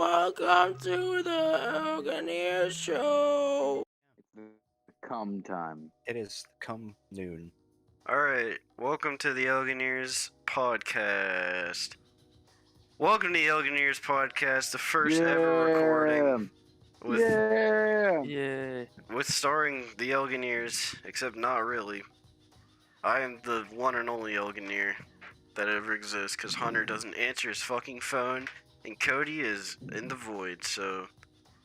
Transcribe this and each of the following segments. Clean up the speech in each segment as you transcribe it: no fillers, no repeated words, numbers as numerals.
Welcome to the Elganeers show. It's come time. It is come noon. Alright, welcome to the Elganeers podcast. Welcome to the Elganeers podcast, the first ever recording with starring the Elganeers, except not really. I am the one and only Elganeer that ever exists, because Hunter doesn't answer his fucking phone, and Cody is in the void, so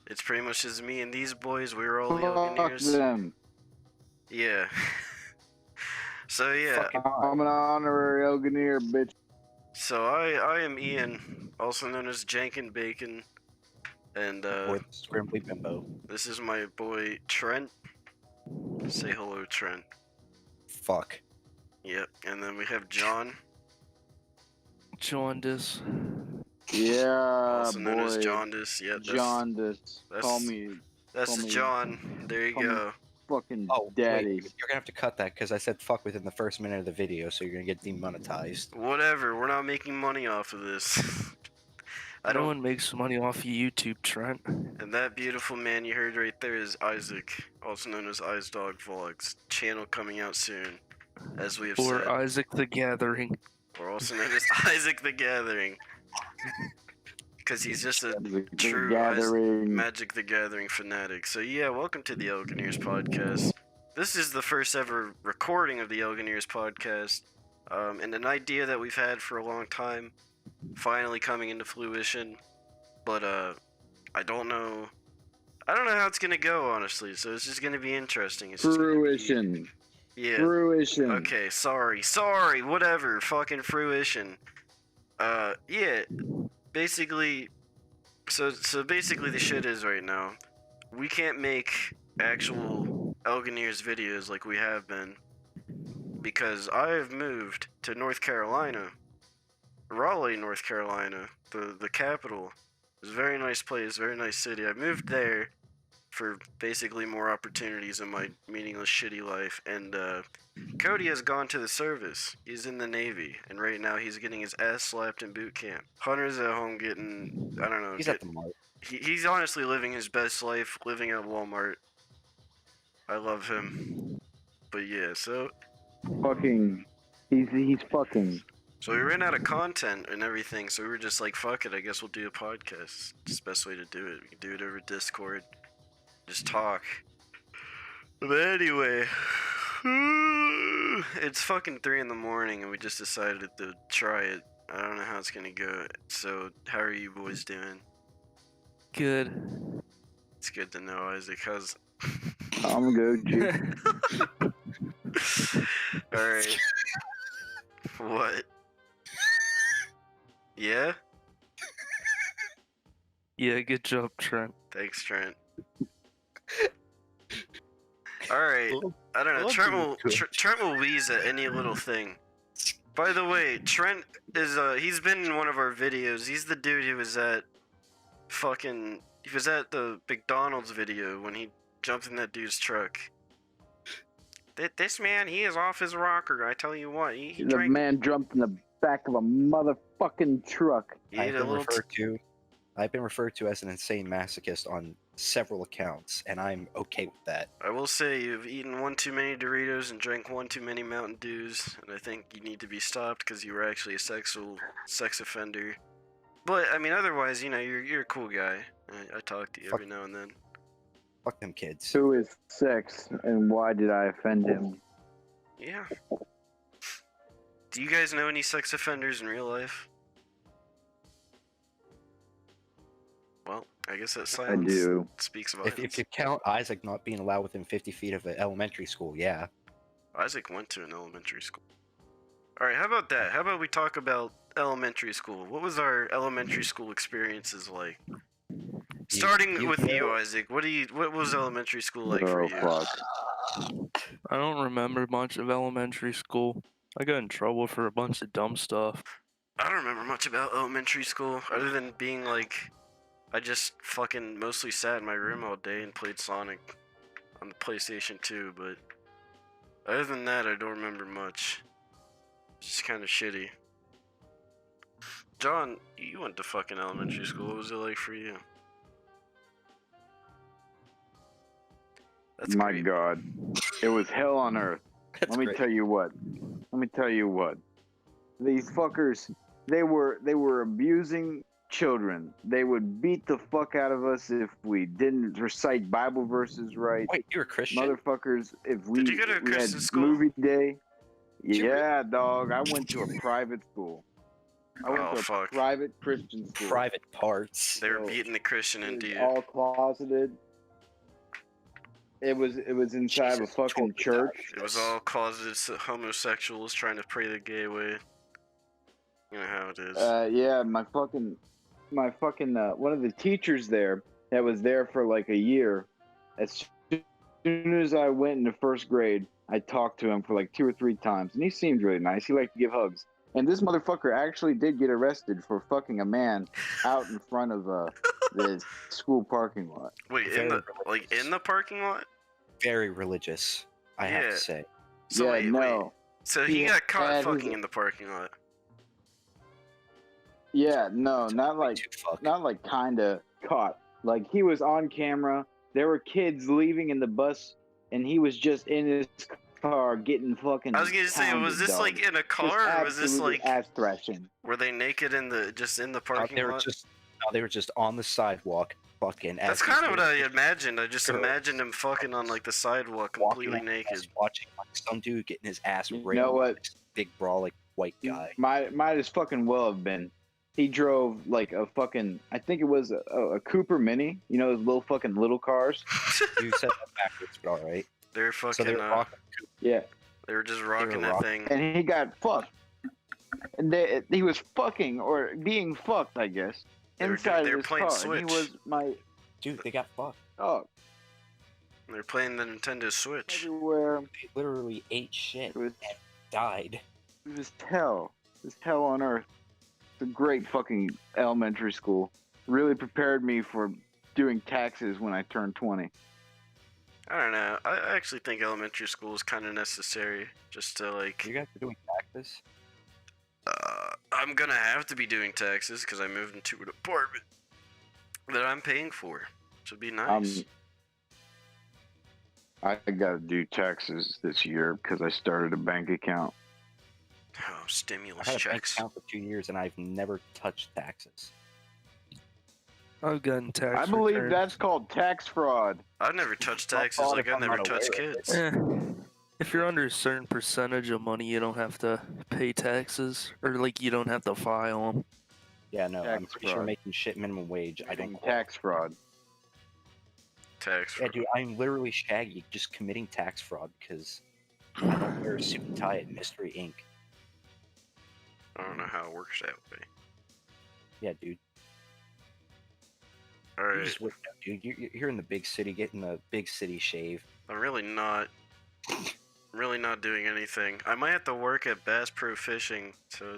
it's pretty much just me and these boys. We're all the Fuck Elganeers. them. Yeah. So yeah. I'm an honorary Elganeer, bitch. So I am Ian, also known as Jankin Bacon, and With Scrimply Bimbo. this is my boy Trent. Say hello, Trent. Fuck. Yep, and then we have John, Jaundice. Yeah, also known as boy. Jaundice. Yep, Jaundice. Call me that's call me- John. There you call me- go. fucking Oh, daddy. wait, you're gonna have to cut that because I said fuck within the first minute of the video, so you're gonna get demonetized. Whatever, we're not making money off of this. I No don't. one makes money off of YouTube, Trent. And that beautiful man you heard right there is Isaac, also known as Isdogvlogs. Channel coming out soon, as we have Or said. Isaac the Gathering. Or also known as Isaac the Gathering. Because he's just a true gathering. Magic the Gathering fanatic. So yeah, welcome to the Elganeers podcast. This is the first ever recording of the Elganeers podcast. And an idea that we've had for a long time, finally coming into fruition. But I don't know how it's gonna go, honestly, so it's just gonna be interesting. It's just Fruition. yeah. Fruition. Okay, sorry, whatever, fucking fruition. Yeah, basically, so basically the shit is right now, we can't make actual Elganeers videos like we have been, because I have moved to North Carolina, Raleigh, North Carolina, the capital. It's a very nice place, very nice city. I moved there for basically more opportunities in my meaningless shitty life, and Cody has gone to the service. He's in the Navy, and right now he's getting his ass slapped in boot camp. Hunter's at home getting, I don't know, He's at the mart. he's honestly living his best life, living at Walmart. I love him. But yeah, so Fucking. He's fucking. we ran out of content and everything, so we were just like, fuck it, I guess we'll do a podcast. It's the best way to do it. We can do it over Discord. Just talk. But anyway, it's fucking 3 in the morning and we just decided to try it. I don't know how it's gonna go. So, how are you boys doing? Good. It's good to know, Isaac. How's... I'm good, G. Alright. What? Yeah? Yeah, good job, Trent. Thanks, Trent. Alright, I don't know, Love Trent you, Trent will wheeze at any little thing. By the way, Trent is, he's been in one of our videos. He's the dude who was at he was at the McDonald's video when he jumped in that dude's truck. This man, he is off his rocker, I tell you what. He The drank... man jumped in the back of a motherfucking truck. He ate a little... I've been referred to as an insane masochist on several accounts, and I'm okay with that. I will say you've eaten one too many Doritos and drank one too many Mountain Dews, and I think you need to be stopped because you were actually a sex offender. But I mean, otherwise, you know, you're a cool guy. I talk to you every now and then. Fuck them kids. Who is sex and why did I offend him? Yeah. Do you guys know any sex offenders in real life? Well, I guess that I silence do. speaks volumes. If you count Isaac not being allowed within 50 feet of an elementary school, yeah. Isaac went to an elementary school. Alright, how about that? How about we talk about elementary school? What was our elementary school experiences like? Starting with you, Isaac. What was elementary school like for Oh, you? fuck. I don't remember much of elementary school. I got in trouble for a bunch of dumb stuff. I don't remember much about elementary school, other than being like, I just fucking mostly sat in my room all day and played Sonic on the PlayStation 2, but other than that, I don't remember much. It's just kind of shitty. John, you went to fucking elementary school. What was it like for you? That's My great. God, it was hell on earth. That's Let me great. tell you what. Let me tell you what. These fuckers, they were abusing children. They would beat the fuck out of us if we didn't recite Bible verses right. Wait, you're a Christian? Motherfuckers, if Did you go to a we had Christian school? movie day. Did you really? Yeah, dog. I went to a private school. I went Oh, to a fuck. private Christian school. Private parts. They were So, beating the Christian It into was you. all closeted. It was inside of a Jesus, fucking totally church. It was all closeted homosexuals trying to pray the gay away. You know how it is. Yeah, my fucking one of the teachers there that was there for like a year. As soon as I went into first grade, I talked to him for like 2 or 3 times, and he seemed really nice. He liked to give hugs. And this motherfucker actually did get arrested for fucking a man out in front of the school parking lot. Wait, Very in the parking lot? Very religious, I have Yeah. to say. So yeah, wait. no. So he He got caught had his- fucking in the parking lot. Yeah, no, not like Too fuck. not like kinda caught. Like he was on camera. There were kids leaving in the bus, and he was just in his car getting fucking. I was gonna say, was pounded, this dog. like in a Just car, or was this absolutely like ass thrashing? were they naked in the parking They were lot? just they were just on the sidewalk, fucking. That's kind of what I imagined. I just Girls. imagined him fucking on like the sidewalk, walking completely around the naked. bus, watching like some dude getting his ass You raped know by what? this big brolic white guy. Might as fucking well have been. He drove like a fucking. I think it was a Cooper Mini. You know those little cars. You said that backwards, but all right. They're So fucking. they were rocking. Yeah, They were just rocking that rocking. thing. and he got fucked. And he was fucking or being fucked, I guess, They were inside they were of his playing car. And he Switch. was my Dude, they got fucked. dog They're playing the Nintendo Switch. everywhere. They literally ate shit It was and died. It was hell. It was hell on earth. It's a great fucking elementary school. Really prepared me for doing taxes when I turned 20. I don't know. I actually think elementary school is kind of necessary, just to like. You guys are doing taxes? I'm gonna have to be doing taxes because I moved into an apartment that I'm paying for, which would be nice. I gotta do taxes this year because I started a bank account. Oh, I stimulus had a bank checks. account for 2 years and I've never touched taxes. I've gotten tax I believe returns. that's called tax fraud. I've never touched My taxes fault like if I I'm never not touched aware of kids. it. If you're under a certain percentage of money, you don't have to pay taxes, or like you don't have to file them. Yeah, no, I'm Tax pretty sure fraud. making shit minimum wage. I don't. Tax fraud. Tax Yeah, fraud. dude, I'm literally Shaggy just committing tax fraud because I don't wear a suit and tie at Mystery Inc. I don't know how it works that way. Yeah, dude. You Alright, just work out, dude. You're in the big city getting a big city shave. I'm really not doing anything. I might have to work at Bass Pro Fishing, so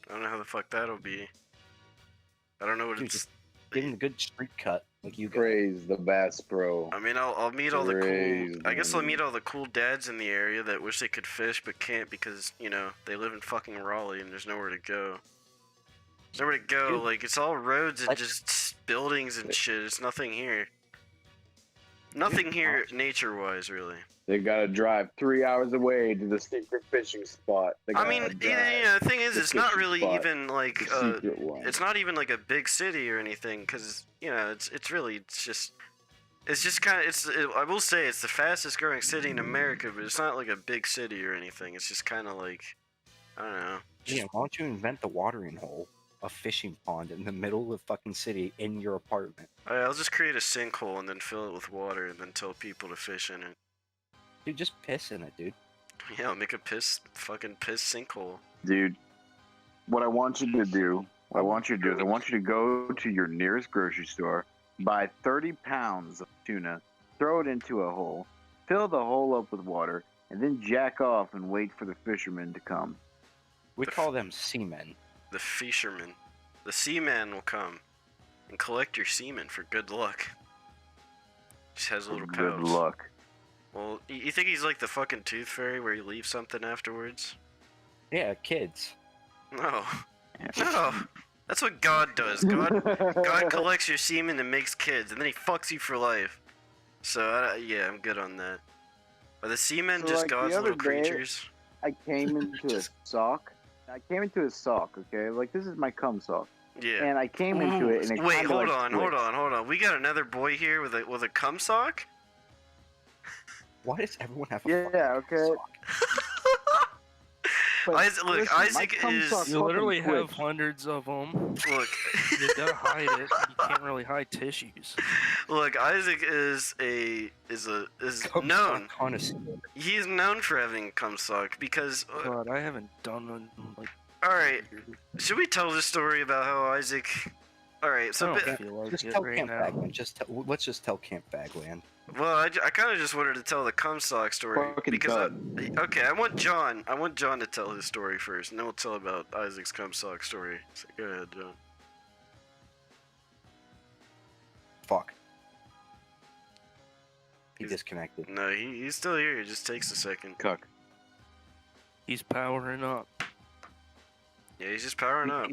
I don't know how the fuck that'll be. I don't know what Dude, it's. Getting a good street cut like you got. Praise the Bass Pro. I mean, I'll meet all the Praise cool. I guess I'll the- meet all the cool dads in the area that wish they could fish but can't because they live in fucking Raleigh and there's nowhere to go. There's nowhere to go. Dude. Like it's all roads and Like- just buildings and shit. It's nothing here. Nothing here, nature-wise, really. They gotta drive 3 hours away to the secret fishing spot. They I gotta mean, drive the thing is, the it's not fishing really spot. even like the secret one. it's not even like a big city or anything, because it's just kind of I will say it's the fastest growing city in America, but it's not like a big city or anything. It's just kind of like I don't know. Yeah, why don't you invent the watering hole, a fishing pond in the middle of the fucking city in your apartment? I'll just create a sinkhole and then fill it with water and then tell people to fish in it. Dude, just piss in it, dude. Yeah, I'll make a fucking piss sinkhole. Dude, what I want you to do, I want you to go to your nearest grocery store, buy 30 pounds of tuna, throw it into a hole, fill the hole up with water, and then jack off and wait for the fishermen to come. We call them seamen. The fisherman, the seaman will come and collect your semen for good luck. Just has a little pouch. Good luck. Well, you think he's like the fucking tooth fairy where you leave something afterwards? Yeah, kids. No. No, that's what God does. God collects your semen and makes kids, and then he fucks you for life. So yeah, I'm good on that. Are the seamen So, just like, the God's other little day- creatures? I came into a sock. I came into a sock, okay? Like, this is my cum sock. Yeah. And I came into it, and it Wait, kinda, hold like, on. twitched. We got another boy here with a cum sock. Why does everyone have a Yeah, fucking okay. sock? But Look, listen, my Isaac cum is. sock You literally fucking have twitched. hundreds of them. Look, You gotta hide it. You can't really hide tissues. look. Isaac is Cum known. sock connoisseur. He's known for having a cum sock because. God, I haven't done one in, like. All right, should we tell this story about how Isaac? All right, I so don't feel like Just it tell right Camp now. Bagland. Let's just tell Camp Bagland. well, I kind of just wanted to tell the cum sock story Fucking because dud. okay, I want John to tell his story first, and then we'll tell about Isaac's cum sock story. So go ahead, John. Fuck. He He's- disconnected. No, he's still here. It just takes a second. Cuck. He's powering up. Yeah, he's just powering up.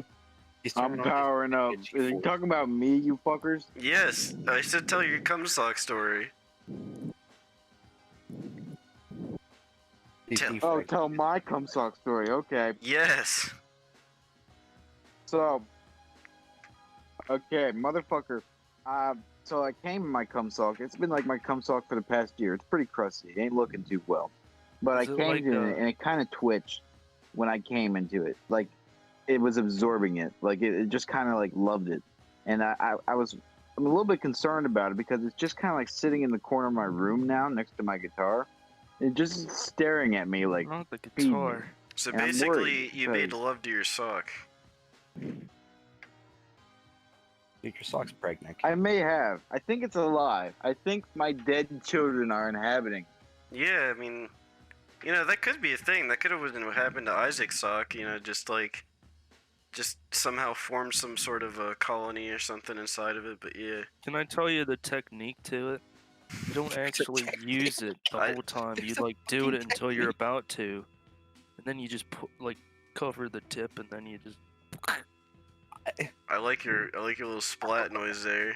He's I'm turning on his powering up. bitchy Are you force. talking about me, you fuckers? Yes, I should tell your cum sock story. He's Tell- Oh, defrag- tell my cum sock story. Okay. Yes. So, okay, motherfucker. So I came in my cum sock. It's been like my cum sock for the past year. It's pretty crusty. It ain't looking too well. But Is I it came like in a- it, and it kind of twitched when I came into it. Like, it was absorbing it. Like, it just kind of, like, loved it. And I'm a little bit concerned about it because it's just kind of, like, sitting in the corner of my room now next to my guitar. It just is staring at me, like, Not the feed me. guitar. So And I'm basically, worried you made because- love to your sock. Dude, your sock's pregnant. I may have. I think it's alive. I think my dead children are inhabiting. Yeah, I mean, that could be a thing. That could have been what happened to Isaac's sock. Just somehow formed some sort of a colony or something inside of it. But yeah, Can I tell you the technique to it? You don't actually use it the I- whole time. You There's a like do it fucking until you're technique. about to, and then you just put like cover the tip, and then you just. I like your little splat noise there.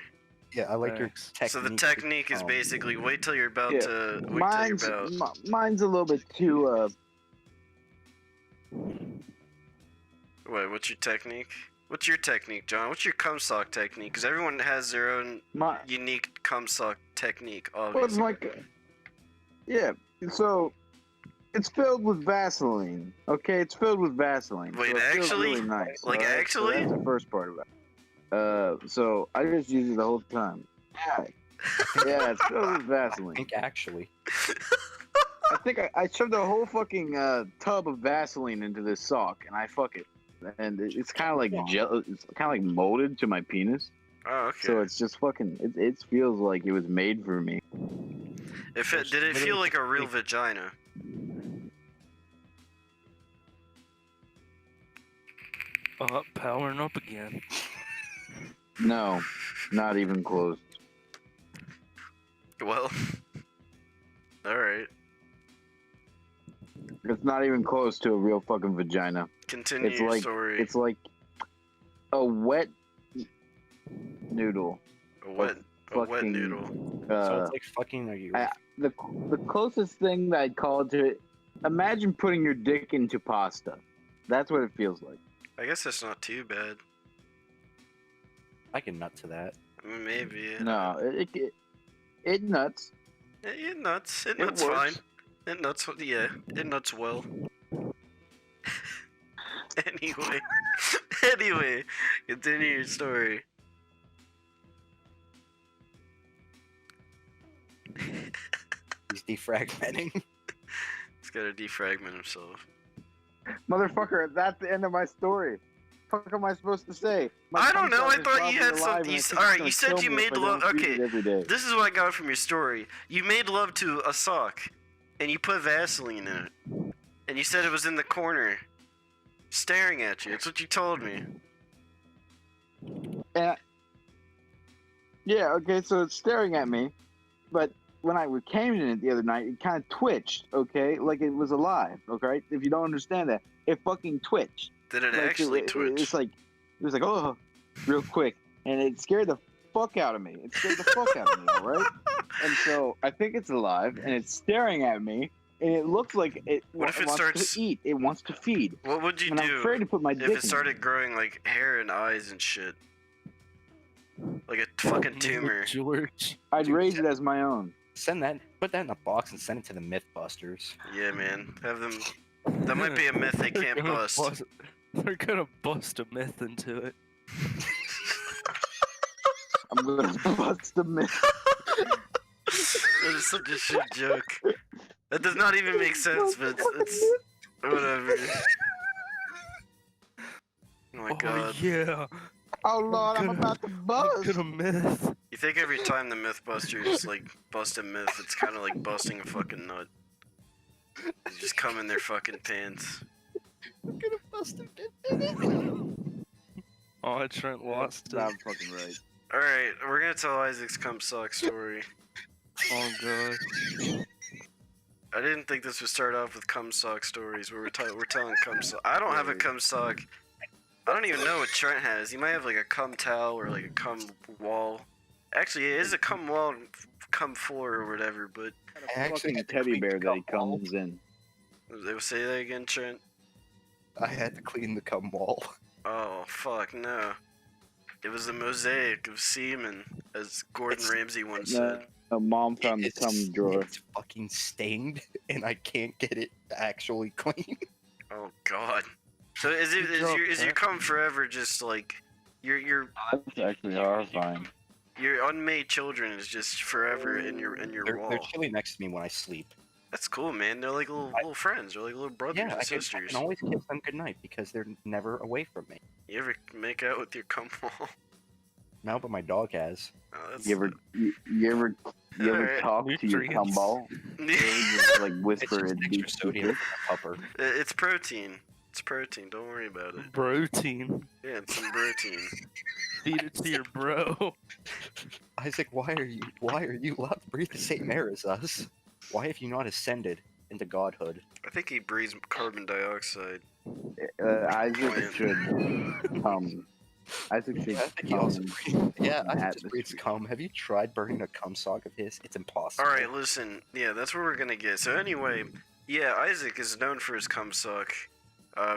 Yeah, I like your Thanks. technique. So the technique is um, basically wait till you're about Yeah. to wait till you're about. Mine's a little bit too. Wait, what's your technique? What's your technique, John? What's your cum sock technique? Because everyone has their own My unique cum sock technique, well, it's obviously. like. Yeah. So, it's filled with Vaseline. Okay, it's filled with Vaseline. Wait, so it feels actually? really nice. Like, alright? actually? So that's the first part of it. So I just use it the whole time. Yeah. Yeah, it's filled with I Vaseline. think actually. I think I shoved a whole fucking tub of Vaseline into this sock, and I fuck it, and it's kind of like gel. It's kind of like molded to my penis, Oh, okay. so it's just fucking. It feels like it was made for me. Did it feel like a real vagina? Powering up again. No, not even close. Well, all right. It's not even close to a real fucking vagina. Continue It's your like story. it's like a wet noodle. a wet fucking, noodle. So it's like fucking a I- The closest thing that I'd call it to it. Imagine putting your dick into pasta. That's what it feels like. I guess that's not too bad. I can nut to that. I mean, maybe. No, it nuts. It nuts. It It nuts works. fine. It nuts. Yeah. It nuts well. Anyway. Anyway. Continue your story. He's defragmenting. He's got to defragment himself. Motherfucker, that's the end of my story. What am I supposed to say? My I don't know. I cum sock is thought you probably had alive, some. and I think Alright, it's you said gonna you kill me made if I love. don't feed Okay, it every day. this is what I got from your story. You made love to a sock, and you put Vaseline in it, and you said it was in the corner, staring at you. That's what you told me. Yeah, okay, so it's staring at me, but when I came in it the other night, it kind of twitched, okay? Like it was alive, okay? If you don't understand that, it fucking twitched. Did it Like, actually it twitch? was like, oh, real quick, and it scared the fuck out of me. It scared the fuck out of me, all right? And so I think it's alive, and it's staring at me, and it looks like it What if it wants starts- to eat. It wants to feed. What would you And I'm afraid do to put my if dick it in started growing like hair and eyes and shit? Like a fucking tumor. George. I'd Dude, raise it as my own. Put that in a box and send it to the Mythbusters. Yeah, man. Have them. That might be a myth they They're can't gonna bust. They're gonna bust a myth into it. I'm gonna bust the myth. That is such a shit joke. That does not even make sense, but it's whatever. Oh my god. Yeah. Oh lord, I'm Gonna- about to bust. Get a myth. You think every time the Mythbusters like bust a myth, it's kind of like busting a fucking nut. They just come in their fucking pants. I'm gonna bust him. Oh, Trent lost it. I'm fucking right. All right, we're gonna tell Isaac's cum sock story. Oh god. I didn't think this would start off with cum sock stories. We're telling cum sock. I don't have a cum sock. I don't even know what Trent has. He might have like a cum towel or like a cum wall. Actually, it is a cum wall, and cum floor or whatever. But Fucking teddy bear that he comes in. they will say that again, Trent. I had to clean the cum wall. Oh fuck no! It was a mosaic of semen, as Gordon Ramsay once said. Mom found the cum drawer. It's fucking stained, and I can't get it actually clean. Oh god. So is your cum forever just like your That's actually horrifying. unmade children is just forever in your wall? They're chilling next to me when I sleep. That's cool, man. They're like little friends. They're like little brothers Yeah, and I can sisters. always kiss them goodnight because they're never away from me. You ever make out with your cum wall? No, but my dog has. Oh, that's You ever Alright. talk to your cum Nutrients. ball? You just like It's whisper just it extra deep sodium secret. from a pupper. It's protein. It's protein. Don't worry about it. Protein. Yeah, it's some protein. Feed it to your bro. Isaac, why are you allowed to breathe the same air as us? Why have you not ascended into godhood? I think he breathes carbon dioxide. Isaac should Isaac should Yeah, I think he also yeah, I at just the breathes street. cum. Have you tried burning a cum sock of his? It's impossible. All right, listen. Yeah, that's where we're gonna get. So anyway, yeah, Isaac is known for his cum sock,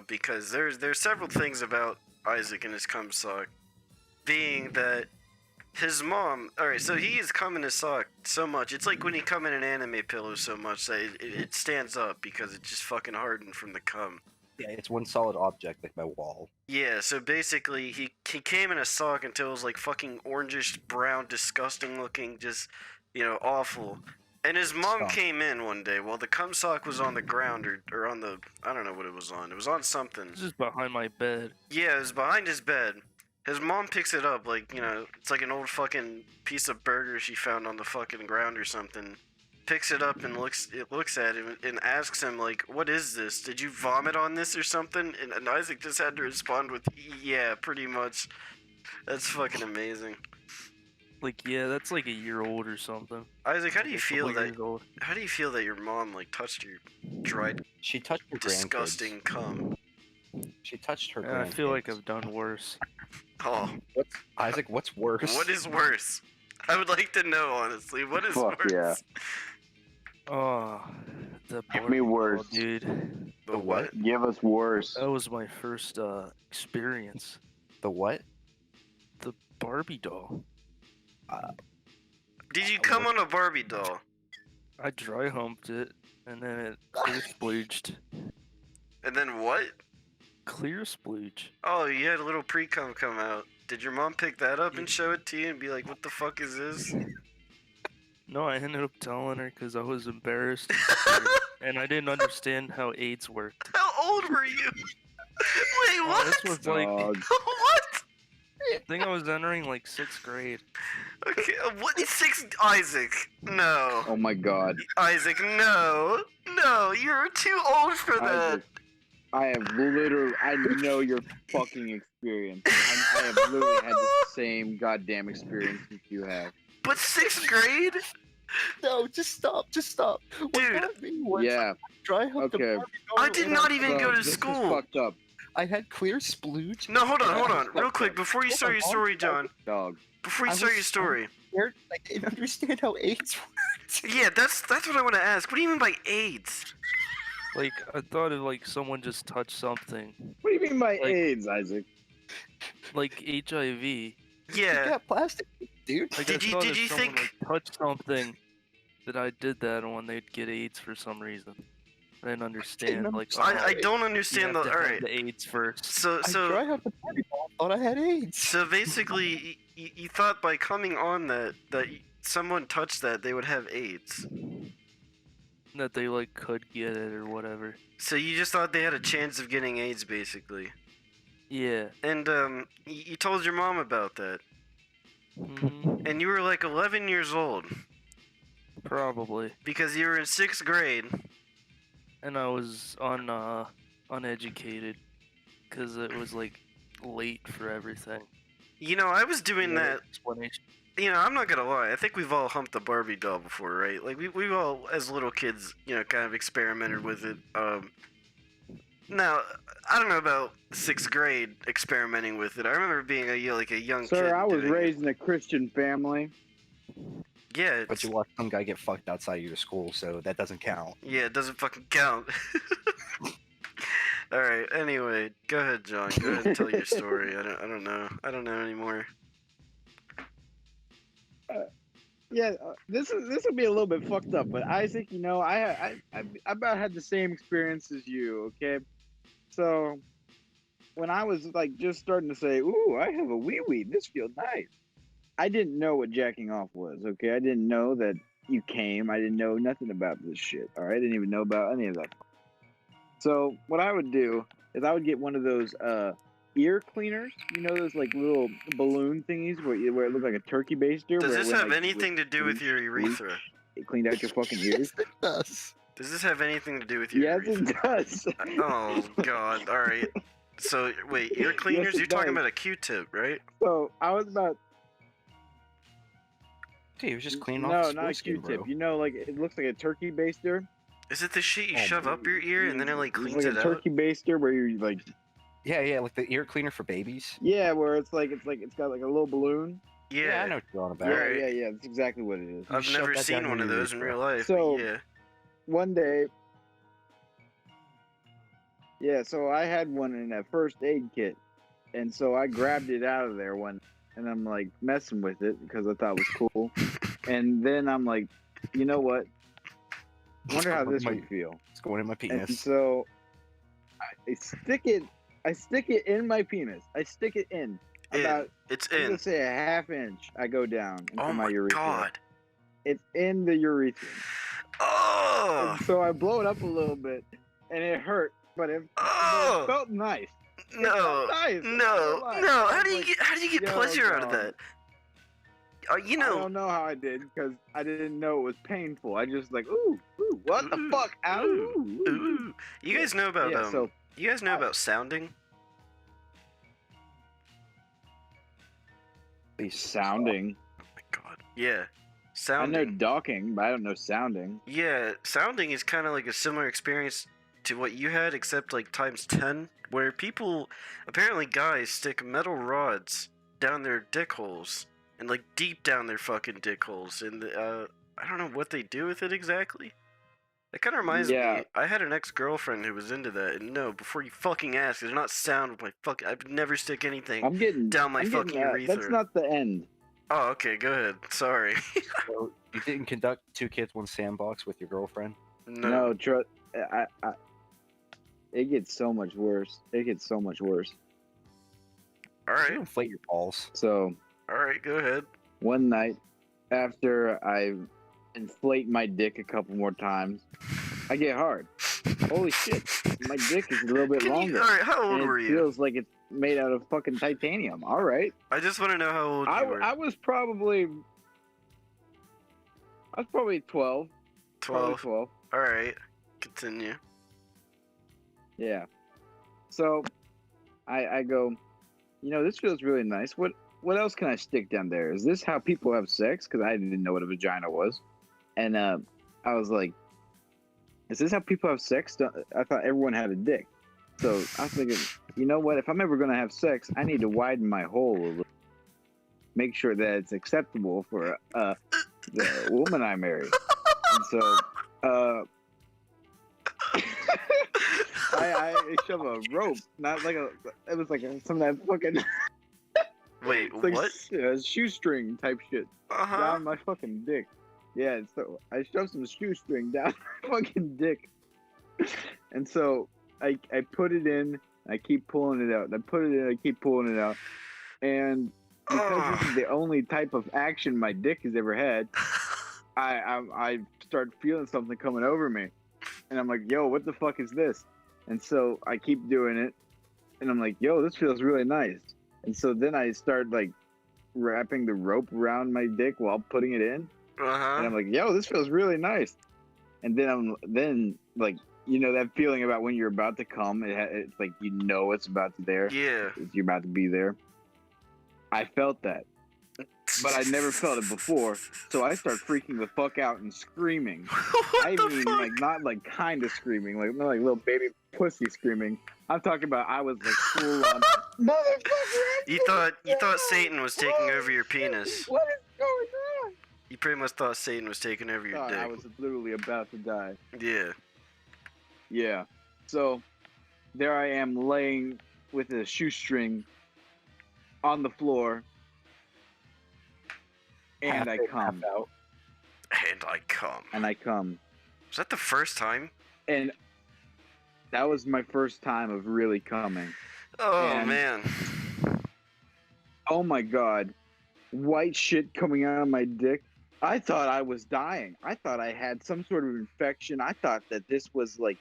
because there's several things about Isaac and his cum sock, being that his mom. All right, so he is cum in his sock so much. It's like when he cum in an anime pillow so much that it stands up because it just fucking hardened from the cum. Yeah, it's one solid object like my wall. Yeah, so basically he came in a sock until it was like fucking orangish brown, disgusting looking, just, awful. And his mom Stop. came in one day while the cum sock was on the ground or on the, I don't know what it was on. It was on something. This is behind my bed. Yeah, it was behind his bed. His mom picks it up like, it's like an old fucking piece of burger she found on the fucking ground or something. Picks it up and looks at him and asks him like, "What is this? Did you vomit on this or something?" And Isaac just had to respond with, "Yeah, pretty much." That's fucking amazing. Like, yeah, that's like a year old or something. Isaac, how do you Like, feel couple that? years old. How do you feel that your mom like touched your dried, She touched her disgusting cum? grandkids. She touched her Yeah, I feel like grandkids. I've done worse. Oh, Isaac, what's worse? what is worse? I would like to know honestly. What is Fuck worse? yeah. Oh, the Give Barbie me doll, worse. dude. The what? Give us worse. That was my first experience. The what? The Barbie doll. Did you come on a Barbie doll? I dry humped it, and then it clear splooged. And then what? Clear splooge. Oh, you had a little pre-cum come out. Did your mom pick that up and show it to you and be like, "What the fuck is this?" No, I ended up telling her because I was embarrassed. And I didn't understand how AIDS worked. How old were you? Wait, Oh, what? this was like, Dog. What? I think I was entering like 6th grade. Okay, what? Isaac? No. Oh my god. Isaac, no. No, you're too old for that. Isaac, I know your fucking experience. I have literally had the same goddamn experience that you have. But 6th grade? No, just stop. What Dude. happened to me was Yeah. dry humped Okay. a Barbie doll I did and not even Bro, go to this is school. fucked up. I had clear splooge. No, hold and I on, was real fucked quick up. before you Hold start on, your hold story, on. John. Dog. Before you I start was your story. scared. I didn't understand how AIDS worked. Yeah, that's what I want to ask. What do you mean by AIDS? Like, I thought if like someone just touched something, What do you mean by Like- AIDS, Isaac? like HIV. You Yeah. got plastic, dude. Like, Did I you- thought did if you someone think- like touched something, that I did that when they'd get AIDS for some reason. I didn't understand. Like, I don't you understand have the. to All have right. the AIDS first. So I dried out the party ball. Thought I had AIDS. So basically, you thought by coming on that someone touched that they would have AIDS. That they like could get it or whatever. So you just thought they had a chance of getting AIDS, basically. Yeah. And you told your mom about that, hmm and you were like 11 years old Probably. because you were in 6th grade. And I was uneducated, cause it was like late for everything. You know, I was doing Yeah, that. explanation. You know, I'm not gonna lie. I think we've all humped a Barbie doll before, right? Like we've all, as little kids, you know, kind of experimented with it. Now, I don't know about 6th grade experimenting with it. I remember being a young kid. Sir, I was doing it. raised in a Christian family. Yeah, But you watched some guy get fucked outside your school, so that doesn't count. yeah, it doesn't fucking count. All right. Anyway, go ahead, John. Go ahead and tell your story. I don't know. I don't know anymore. Yeah, this will be a little bit fucked up, but Isaac, you know, I about had the same experience as you. Okay, so when I was like just starting to say, "Ooh, I have a wee wee. This feels nice," I didn't know what jacking off was. Okay, I didn't know that you came. I didn't know nothing about this shit. All right, I didn't even know about any of that. So what I would do is I would get one of those ear cleaners. You know those like little balloon thingies where it looked like a turkey baster. Does where it this went, have like, anything to do with your urethra? it cleaned out your fucking ears. It does. Does this have anything to do with your Yes, urethra? it does. Oh God! All right. So wait, ear cleaners? it You're talking does. about a Q-tip, right? So I was about Dude, he was just cleaning no, off the not a skin, Q-tip. bro. You know, like it looks like a turkey baster. Is it the shit you Oh, shove up your ear and then it like It's cleans like it a out? turkey baster where you're like, Yeah, like the ear cleaner for babies. yeah, where it's got like a little balloon. Yeah. I know what you're on about. Yeah, Alright. yeah, that's exactly what it is. I've shove never that seen down one of your those in urethra. real life. So- but yeah. One day, yeah, so I had one in a first aid kit, and so I grabbed it out of there and I'm like messing with it because I thought it was cool, and then I'm like, you know what? Wonder how this would feel. It's going in my And penis. so I stick it in my penis. I stick it in about, It's I'm in. gonna say a half inch. I go down into Oh my my urethra. God. It's in the urethra. Oh. And so I blow it up a little bit, and it hurt, but it Oh. felt nice. It No. felt nice. No. I No. was How do you like, get yo, pleasure out of dog. that? You I know. don't know how I did because I didn't know it was painful. I just like, ooh, what the Ooh, fuck? Ow, ooh, ooh. Ooh. You guys know about Yeah, so you guys know about sounding? sounding. Oh my God. Yeah. I Sounding. know docking, but I don't know sounding. Yeah, sounding is kind of like a similar experience to what you had, except like times 10, where people, apparently guys, stick metal rods down their dick holes, and like deep down their fucking dick holes, and I don't know what they do with it exactly. That kind of reminds Yeah. me, I had an ex-girlfriend who was into that, and no, before you fucking ask, there's not sound with my fucking, I would never stick anything I'm getting down my I'm getting fucking that. urethra. That's not the end. Oh, okay, go ahead, sorry. So you didn't conduct 2 kids, 1 sandbox with your girlfriend? No, I, it gets so much worse. It gets so much worse. You Alright, inflate your balls. So alright, go ahead. one night, after I inflate my dick a couple more times, I get hard. Holy shit! My dick is a little bit longer. Alright, how old and were it you? feels like it's made out of fucking titanium. All right. I just want to know how old you were. I was probably 12. Probably 12. 12. Alright, continue. Yeah. So I go, you know, this feels really nice. What else can I stick down there? Is this how people have sex? Because I didn't know what a vagina was. And I was like, is this how people have sex? I thought everyone had a dick. So I was thinking, you know what? If I'm ever gonna have sex, I need to widen my hole a little. Make sure that it's acceptable for the woman I marry. And so, I shove a rope, not like a. It was like some of that fucking. Wait, It's like what? shoestring type shit down my fucking dick. Yeah, so I shoved some shoestring down my fucking dick, and so I put it in. I keep pulling it out. I put it in. I keep pulling it out, and because this is the only type of action my dick has ever had, I start feeling something coming over me, and I'm like, yo, what the fuck is this? And so I keep doing it, and I'm like, yo, this feels really nice. And so then I start like wrapping the rope around my dick while putting it in, and I'm like, yo, this feels really nice. And then like, you know that feeling about when you're about to come, it's like, you know, it's about to there. Yeah. You're about to be there. I felt that, but I never felt it before. So I start freaking the fuck out and screaming. What the fuck? like not like kind of screaming, like not like little baby pussy screaming. I'm talking about I was like full on motherfucker. You thought Satan was taking over your penis. What is going on? You pretty much thought Satan was taking over your I dick. was literally about to die. Yeah. Yeah. So there I am laying with a shoestring on the floor, and I come. And I come. And I come. Was that the first time? And that was my first time of really coming. Oh, And- man. Oh my god. White shit coming out of my dick. I thought I was dying. I thought I had some sort of infection. I thought that this was like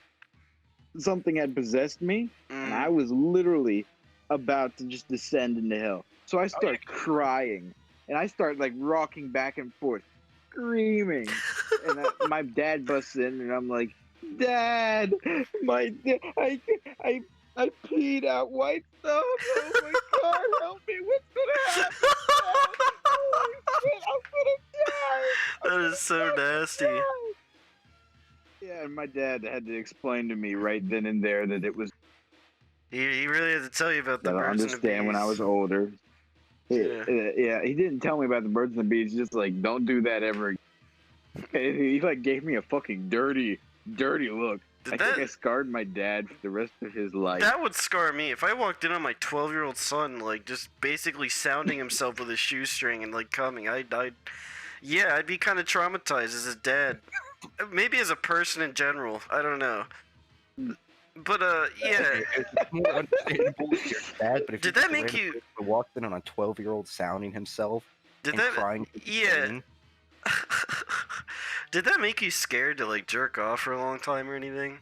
something had possessed me. And I was literally about to just descend into hell. So I start crying. And I start like rocking back and forth, screaming. And my dad busts in, and I'm like, Dad, I peed out white stuff. Oh my god, help me! What's gonna happen? Holy shit, I'm gonna die. That is so nasty. Yeah, and my dad had to explain to me right then and there that it was. He really had to tell you about the That I birds and the understand when I bees. was older. Yeah. He didn't tell me about the birds and the bees. Just like, don't do that ever again. He like gave me a fucking dirty look. I think I scarred my dad for the rest of his life. That would scar me. If I walked in on my 12-year-old son, like, just basically sounding himself with a shoestring and, like, coming, I'd be kind of traumatized as his dad. Maybe as a person in general. I don't know. But, yeah. It's more understandable with your dad, but if Did you that make you... walked in on a 12-year-old sounding himself and crying in pain, Did that make you scared to, like, jerk off for a long time or anything?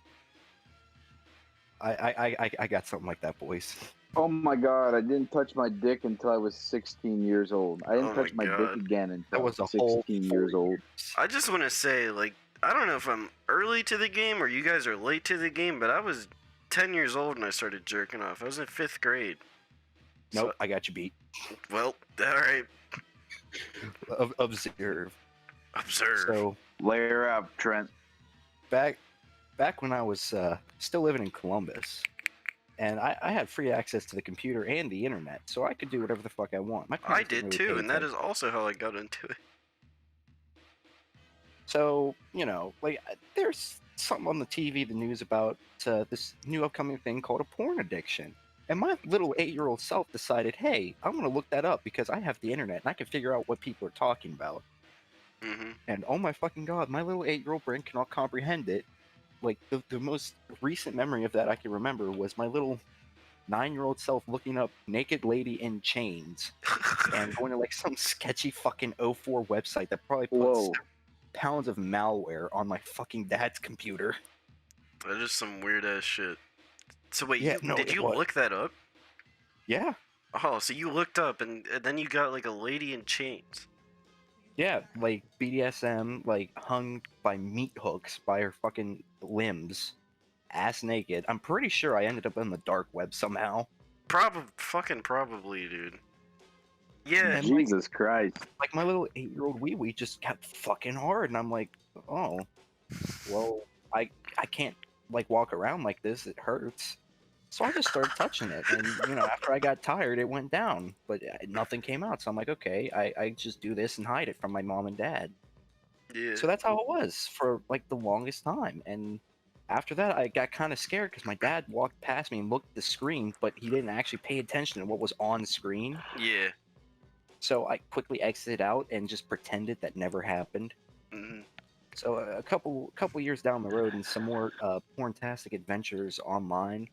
I got something like that, boys. Oh my god, I didn't touch my dick until I was 16 years old. I didn't Oh touch my my God. dick again until That I was was a whole 16 years 4 old. years. I just want to say, like, I don't know if I'm early to the game or you guys are late to the game, but I was 10 years old when I started jerking off. I was in 5th grade. Nope, I got you beat. Well, alright. Observe. Observe. So Layer up, Trent. back when I was still living in Columbus, and I had free access to the computer and the internet, so I could do whatever the fuck I want. My I parents did didn't really too, pay and that is attention. also how I got into it. So, you know, like, there's something on the TV, the news about this new upcoming thing called a porn addiction. And my little 8-year-old self decided, hey, I'm going to look that up because I have the internet and I can figure out what people are talking about. Mm-hmm. And oh my fucking god, my little 8-year-old brain cannot comprehend it. Like, the most recent memory of that I can remember was my little 9-year-old self looking up naked lady in chains and going to like some sketchy fucking 04 website that probably put Whoa. pounds of malware on my fucking dad's computer. That is some weird ass shit. So wait, Yeah, no, did it you was. look that up? Yeah, Oh, so you looked up and then you got like a lady in chains. yeah, like BDSM, like hung by meat hooks by her fucking limbs, ass naked. I'm pretty sure I ended up on the dark web somehow. Probably, dude. Yeah, And, like, Jesus Christ. like my little 8-year-old wee just got fucking hard, and I'm like, oh, well, I can't like walk around like this. It hurts. So I just started touching it, and after I got tired, it went down, but nothing came out. So I'm like, okay, I just do this and hide it from my mom and dad. Yeah. So that's how it was for like the longest time. And after that, I got kind of scared because my dad walked past me and looked at the screen, but he didn't actually pay attention to what was on screen. Yeah. So I quickly exited out and just pretended that never happened. Hmm. So a couple years down the road, and some more porntastic adventures online,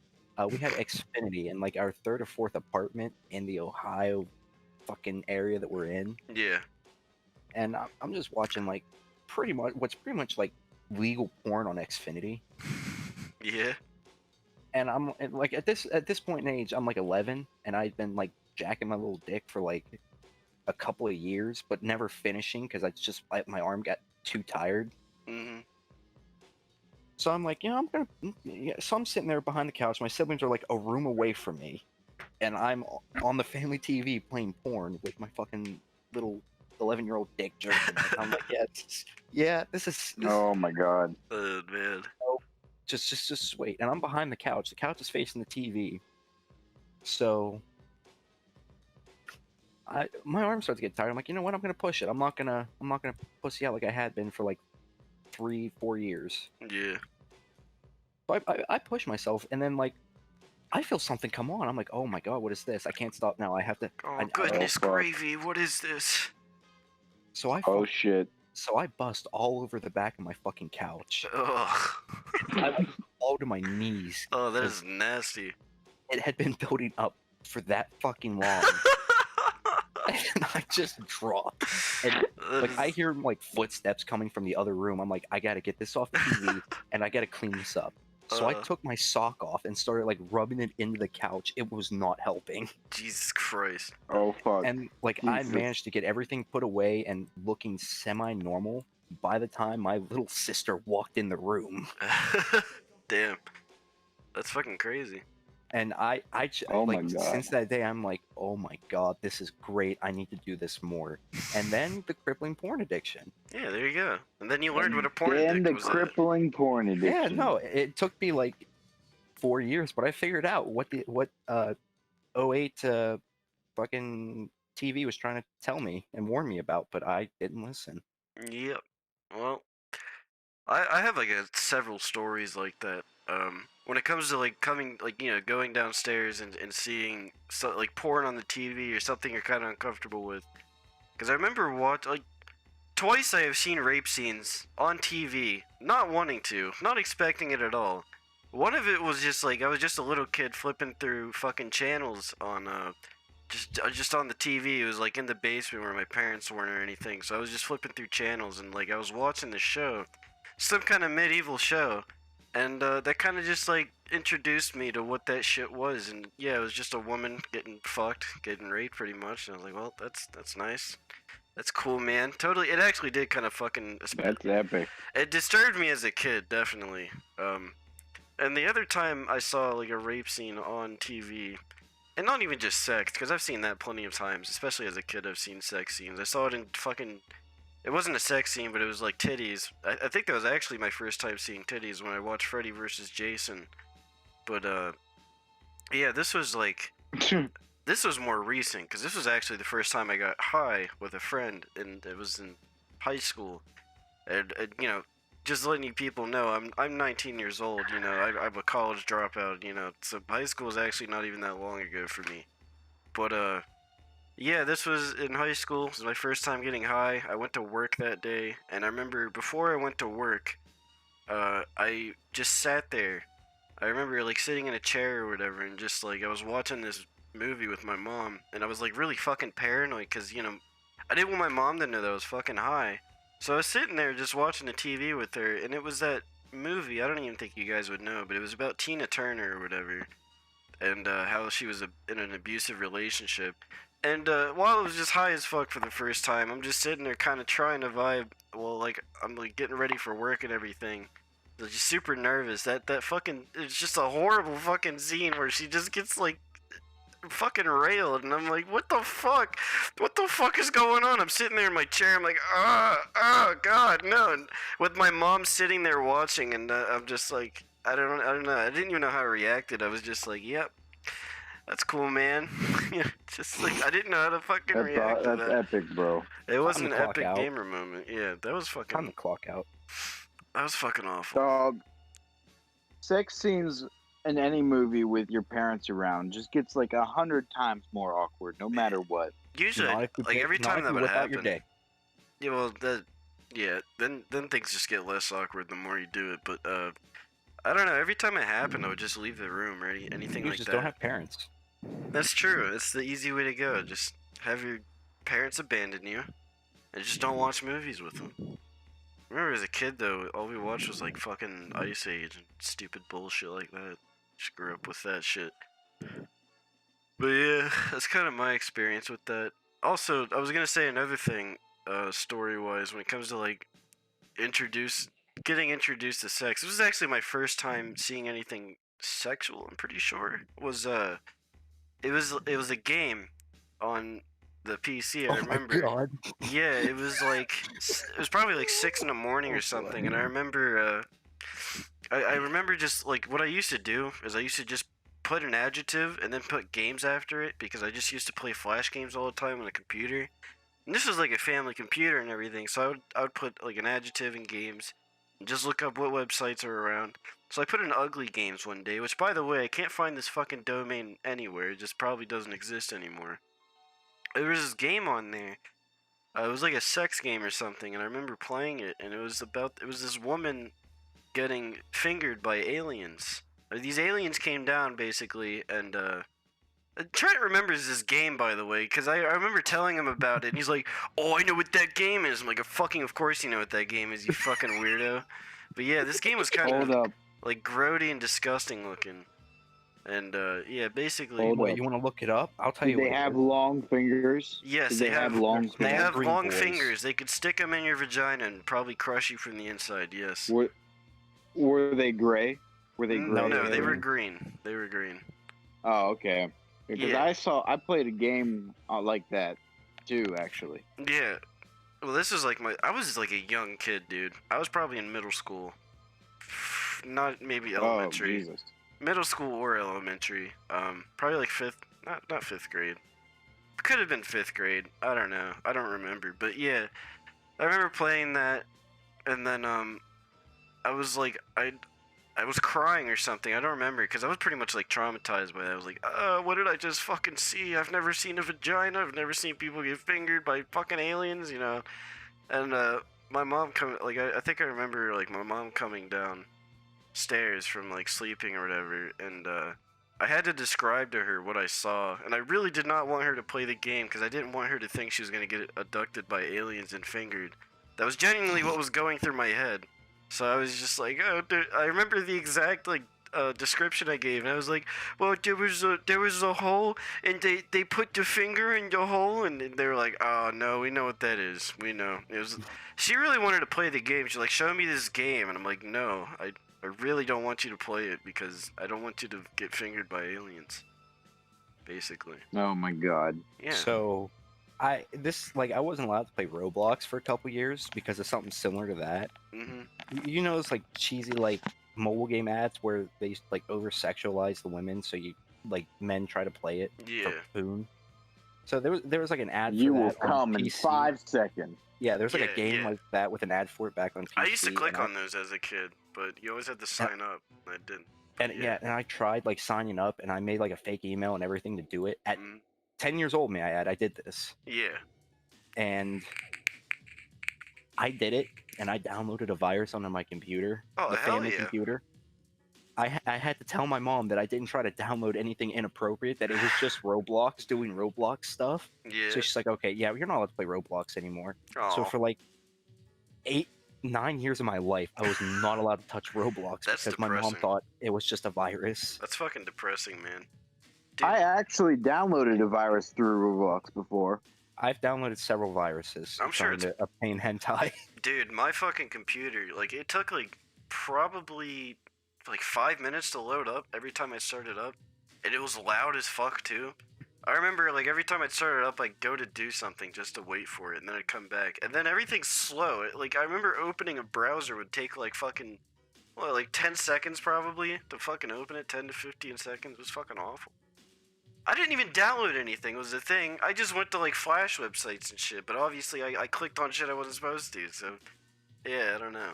we had Xfinity in like our third or fourth apartment in the Ohio fucking area that we're in, Yeah. and I'm just watching like pretty much like legal porn on Xfinity, Yeah. and and, like at this point in age, I'm like 11, and I've been like jacking my little dick for like a couple of years, but never finishing because my arm got too tired. Hmm. So I'm like, so I'm sitting there behind the couch. My siblings are like a room away from me, and I'm on the family TV playing porn with my fucking little 11-year-old dick jerking. And I'm like, this is Oh my god. Oh man. just wait. And I'm behind the couch. The couch is facing the TV. So my arm starts to get tired. I'm like, you know what? I'm gonna push it. I'm not gonna pussy out like I had been for like 3-4 years. Yeah. So I push myself, and then like I feel something come on. I'm like, oh my god, what is this? I can't stop now. I have to. Oh goodness fuck. gravy! What is this? So I Oh shit. so I bust all over the back of my fucking couch. Ugh. I like fall to my knees. Oh, that is nasty. It had been building up for that fucking long, and I just dropped. And That like is- I hear like footsteps coming from the other room. I'm like, I gotta get this off the TV, and I gotta clean this up. So I took my sock off and started like rubbing it into the couch. It was not helping. Jesus Christ. Oh fuck. And like I Jesus. managed to get everything put away and looking semi-normal by the time my little sister walked in the room. Damn. That's fucking crazy. And Oh my like God. since that day, I'm like, oh my god, this is great. I need to do this more. And then the crippling porn addiction. Yeah, there you go. And then you learned what a porn Damn addict the was. crippling porn addiction. Yeah, no, it took me like 4 years, but I figured out what 08 fucking TV was trying to tell me and warn me about, but I didn't listen. Yep. Well, I have like several stories like that. When it comes to like going downstairs and seeing like porn on the TV or something you're kind of uncomfortable with. Because I remember twice I have seen rape scenes on TV, not wanting to, not expecting it at all. One of it was just like I was just a little kid flipping through fucking channels on just on the TV. It was like in the basement where my parents weren't or anything. So I was just flipping through channels and like I was watching the show, some kind of medieval show, and that kind of just like introduced me to what that shit was. And yeah, it was just a woman getting fucked, getting raped pretty much. And I was like, well, that's nice. That's cool, man. Totally. It actually did kind of fucking. That's epic. It disturbed me as a kid, definitely. And the other time I saw like a rape scene on TV, and not even just sex, because I've seen that plenty of times, especially as a kid. I've seen sex scenes. I saw it in fucking. It wasn't a sex scene, but it was like titties. I think that was actually my first time seeing titties when I watched Freddy vs. Jason. But yeah, this was like. This was more recent, because this was actually the first time I got high with a friend, and it was in high school. And just letting you people know, I'm 19 years old, I'm a college dropout, so high school is actually not even that long ago for me. But, yeah, this was in high school. This was my first time getting high. I went to work that day, and I remember before I went to work, I just sat there. I remember, like, sitting in a chair or whatever, and just, like, I was watching this movie with my mom, and I was like really fucking paranoid because I didn't want my mom to know that I was fucking high. So I was sitting there just watching the TV with her, and it was that movie. I don't even think you guys would know, but it was about Tina Turner or whatever, and how she was in an abusive relationship. And while I was just high as fuck for the first time, I'm just sitting there kind of trying to vibe. Well, like I'm like getting ready for work and everything. I was just super nervous. That fucking it's just a horrible fucking scene where she just gets like fucking railed, and I'm like, what the fuck is going on? I'm sitting there in my chair, I'm like, oh god, no, and with my mom sitting there watching, and I'm just like, I don't know. I didn't even know how I reacted. I was just like, "Yep, that's cool, man." Just like I didn't know how to fucking react to That's that. epic, bro. It was Time an to clock epic out. gamer moment. Yeah, that was Time to fucking. clock out. That was fucking awful. Dog. Sex scenes in any movie with your parents around just gets like 100 times more awkward, no matter what. Usually, Not if you like every not time if that you would whip out your happen. dick. Yeah, well, then things just get less awkward the more you do it. But I don't know. Every time it happened, I would just leave the room or anything You like just that. don't have parents. That's true. It's the easy way to go. Just have your parents abandon you, and just don't watch movies with them. I remember as a kid though, all we watched was like fucking Ice Age and stupid bullshit like that. Just grew up with that shit. But yeah, that's kind of my experience with that. Also, I was gonna say another thing, story-wise, when it comes to like getting introduced to sex. This was actually my first time seeing anything sexual. I'm pretty sure it was a game on the PC. I remember. God. Yeah, it was like it was probably like 6 in the morning or something, and I remember I remember just like what I used to do is I used to just put an adjective and then put games after it because I just used to play flash games all the time on the computer. And this was like a family computer and everything, so I would put like an adjective in games and just look up what websites are around. So I put in ugly games one day, which by the way, I can't find this fucking domain anywhere. It just probably doesn't exist anymore. There was this game on there. It was like a sex game or something, and I remember playing it, and it was this woman getting fingered by aliens. These aliens came down basically, and Trent remembers this game, by the way, because I remember telling him about it, and he's like, "Oh, I know what that game is." I'm like, "Fucking, of course you know what that game is, you fucking weirdo." But yeah, this game was kind Hold of up. like grody and disgusting looking, and yeah, basically. Hold Wait, up. you want to look it up? I'll tell Did you they what. have long fingers? Yes, Did they they have have. long They They fingers? have green long boys. fingers. They could stick them in your vagina and probably crush you from the inside. Yes. Were they gray? Were they gray? No, they were aliens? green. They were green. Oh, okay. Because Yeah. I played a game like that too, actually. Yeah. Well, this is like I was like a young kid, dude. I was probably in middle school. Not maybe Oh, elementary. Jesus. Middle school or elementary. Probably like not 5th grade. Could have been 5th grade. I don't know. I don't remember. But yeah, I remember playing that, and then I was like I was crying or something. I don't remember because I was pretty much like traumatized by that. I was like, what did I just fucking see? I've never seen a vagina. I've never seen people get fingered by fucking aliens, you know. And my mom I think I remember like my mom coming downstairs from like sleeping or whatever, and I had to describe to her what I saw, and I really did not want her to play the game because I didn't want her to think she was gonna get abducted by aliens and fingered. That was genuinely what was going through my head. So I was just like, oh, dude, I remember the exact like description I gave, and I was like, well, there was a hole, and they put the finger in the hole, and they were like, oh no, we know what that is. We know. It was. She really wanted to play the game. She's like, show me this game, and I'm like, no, I really don't want you to play it because I don't want you to get fingered by aliens. Basically. Oh my God. Yeah. So, I wasn't allowed to play Roblox for a couple years because of something similar to that. Mhm. You know, those like cheesy like mobile game ads where they like over sexualize the women, so you like men try to play it Yeah. for poon. So there was like an ad You for will that on come in PC. 5 seconds. Yeah, there's like Yeah, a game yeah. like that with an ad for it back on PC. I used to click and on those as a kid, but you always had to sign up. I didn't. And yeah, and I tried like signing up, and I made like a fake email and everything to do it. At Mhm. 10 years old, may I add, I did this, Yeah. and I did it, and I downloaded a virus onto my computer, Oh, the hell family yeah. computer. I had to tell my mom that I didn't try to download anything inappropriate, that it was just Roblox doing Roblox stuff. Yeah. So she's like, okay, yeah, you're not allowed to play Roblox anymore. So Aw. for like 9 years of my life, I was not allowed to touch Roblox That's because my mom depressing. thought it was just a virus. That's fucking depressing, man. Dude. I actually downloaded a virus through Roblox before. I've downloaded several viruses. I'm sure trying to obtain hentai. Dude, my fucking computer, like, it took, like, probably, like, 5 minutes to load up every time I started up. And it was loud as fuck, too. I remember, like, every time I'd start it up, I'd go to do something just to wait for it, and then I'd come back. And then everything's slow. Like, I remember opening a browser would take, like, fucking Well, like 10 seconds probably to fucking open it. 10 to 15 seconds. It was fucking awful. I didn't even download anything, was the thing. I just went to like Flash websites and shit, but obviously I clicked on shit I wasn't supposed to, so yeah, I don't know.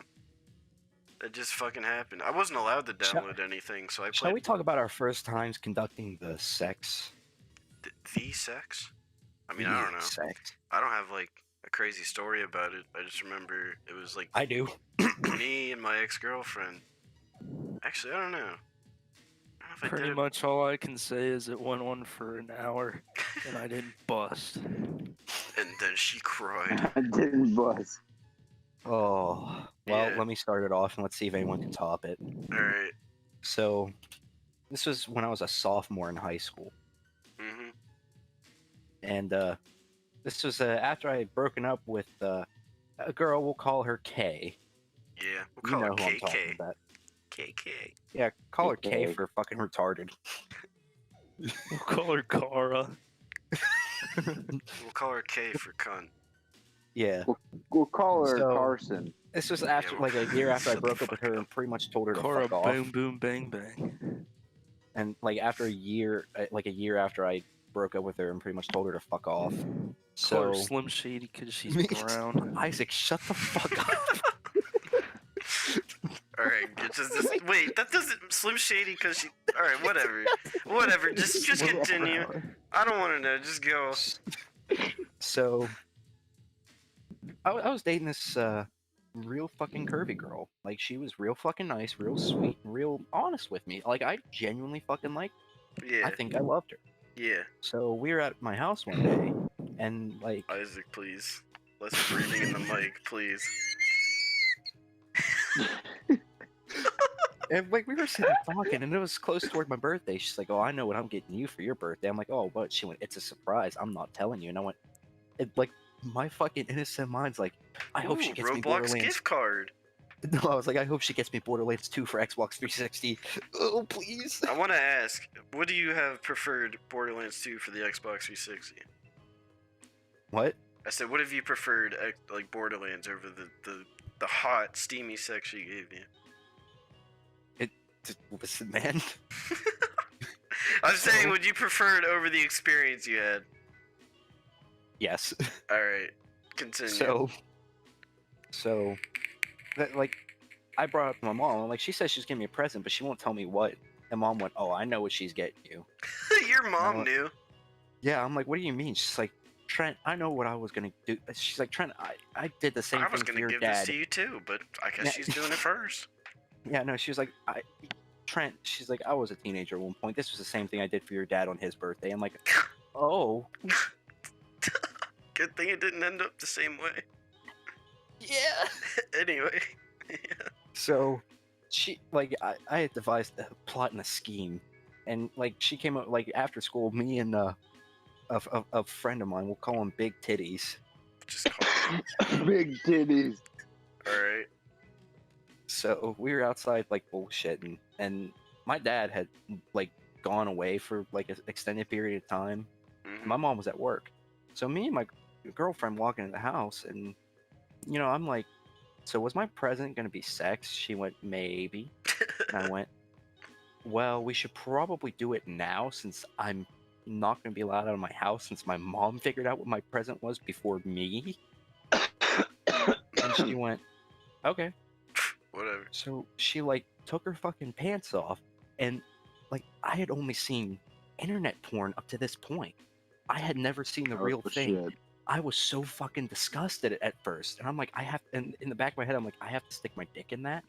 It just fucking happened. I wasn't allowed to download anything, so I Shall played we talk about our first times conducting the sex? the sex? I mean, I don't know. Sex. I don't have like a crazy story about it. I just remember it was like I do. me and my ex-girlfriend. Actually, I don't know. I don't know if I Pretty did it. much all I can say is it went on for an hour, and I didn't bust. And then she cried. I didn't bust. Oh, well, Yeah. let me start it off and let's see if anyone can top it. Alright. So, this was when I was a sophomore in high school. Mm-hmm. And this was after I had broken up with a girl, we'll call her K. Yeah. We'll You call know her who I'm talking KK. about. KK. Yeah, call her K Okay. for fucking retarded. We'll call her Cara. We'll call her K for cunt. Yeah. We'll call her So- Carson. This was after, well, like, a year after I shut the broke up with fuck her up. and pretty much told her to Cara fuck off. boom boom bang bang. And, like, after a year after I broke up with her and pretty much told her to fuck off. Call So, her Slim Shady because she's Me- brown. Isaac, shut the fuck up. Alright, wait, that doesn't Slim Shady because she. Alright, whatever. Whatever, just continue. I don't want to know, just go. So, I was dating this real fucking curvy girl. Like, she was real fucking nice, real sweet, real honest with me. Like, I genuinely fucking liked her. Yeah, I think I loved her. yeah. So, we were at my house one day, and, like, Isaac, please. Less breathing in the mic, please. and, like, we were sitting there talking, and it was close toward my birthday. She's like, "Oh, I know what I'm getting you for your birthday." I'm like, "Oh, what?" She went, "It's a surprise. I'm not telling you." And I went, like, my fucking innocent mind's like, I hope she Ooh, gets me Roblox Borderlands. gift card. No, I was like, I hope she gets me Borderlands 2 for Xbox 360. Oh, please. I want to ask, what do you have preferred Borderlands 2 for the Xbox 360? What? I said, what have you preferred, like Borderlands over the hot, steamy sex she gave you? Listen, man. I'm saying, would you prefer it over the experience you had? Yes. All right, continue. So, that, like, I brought it up to my mom. Like, she says she's giving me a present, but she won't tell me what. And mom went, "Oh, I know what she's getting you." Your mom No. knew. Yeah, I'm like, "What do you mean?" She's like, "Trent, I know what I was gonna do." She's like, "Trent, I did the same I was thing for gonna your give dad." this to you too, but I guess Yeah. she's doing it first. Yeah, no, she was like, Trent, she's like, "I was a teenager at one point. This was the same thing I did for your dad on his birthday." I'm like, "Oh, Good thing it didn't end up the same way. yeah." Anyway. So, she, like, I had devised a plot and a scheme, and, like, she came up, like, after school, me and a friend of mine, we'll call him Big Titties. Just call it. Big titties. Alright. So we were outside, like, bullshitting, and my dad had, like, gone away for, like, an extended period of time. Mhm. My mom was at work. So me and my girlfriend walking in the house, and, you know, I'm like, "So was my present going to be sex?" She went, "Maybe." And I went, "Well, we should probably do it now since I'm not going to be allowed out of my house since my mom figured out what my present was before me." And she went, "Okay." Whatever. So she, like, took her fucking pants off, and, like, I had only seen internet porn up to this point. I had never seen the real thing. Shit. I was so fucking disgusted at first, and I'm like, and in the back of my head, I'm like, I have to stick my dick in that.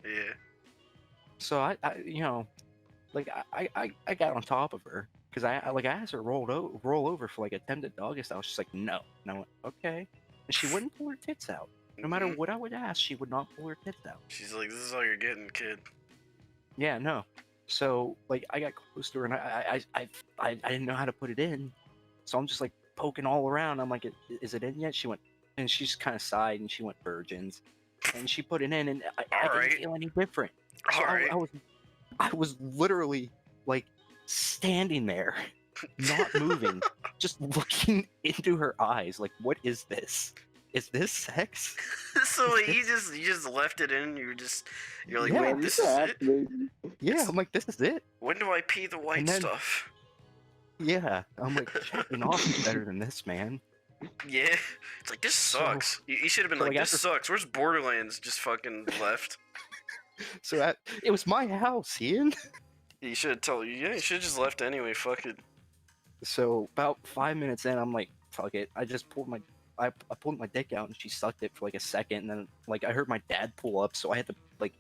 Yeah. So I you know, like, I got on top of her because I asked her to roll over for, like, attempted doggy style. She's like, "No," and I went, "Okay," and she wouldn't pull her tits out. No matter Mhm. what I would ask, she would not pull her tits out. She's like, this is all you're getting, kid. Yeah, no. So, like, I got close to her, and I didn't know how to put it in, so I'm just, like, poking all around. I'm like, "Is it in yet?" She went, and she just kind of sighed, and she went, "Virgins," and she put it in, and I Alright. didn't feel any different. So Alright. I was literally, like, standing there, not moving, just looking into her eyes, like, what is this? is this sex? So like, you just left it in. You're like, Yeah. wait, this is it. Yeah, It's- I'm like, this is it. When do I pee the white And then- stuff? Yeah, I'm like, checking off is better than this, man. Yeah, it's like this So- sucks. You should have been so, like, like, this after- sucks. Where's Borderlands? Just fucking left. So it was my house, Ian. You should have told. Yeah, you should have just left anyway. Fuck it. So about 5 minutes in, I'm like, fuck it. I just pulled I pulled my dick out and she sucked it for like a second, and then like I heard my dad pull up, so I had to like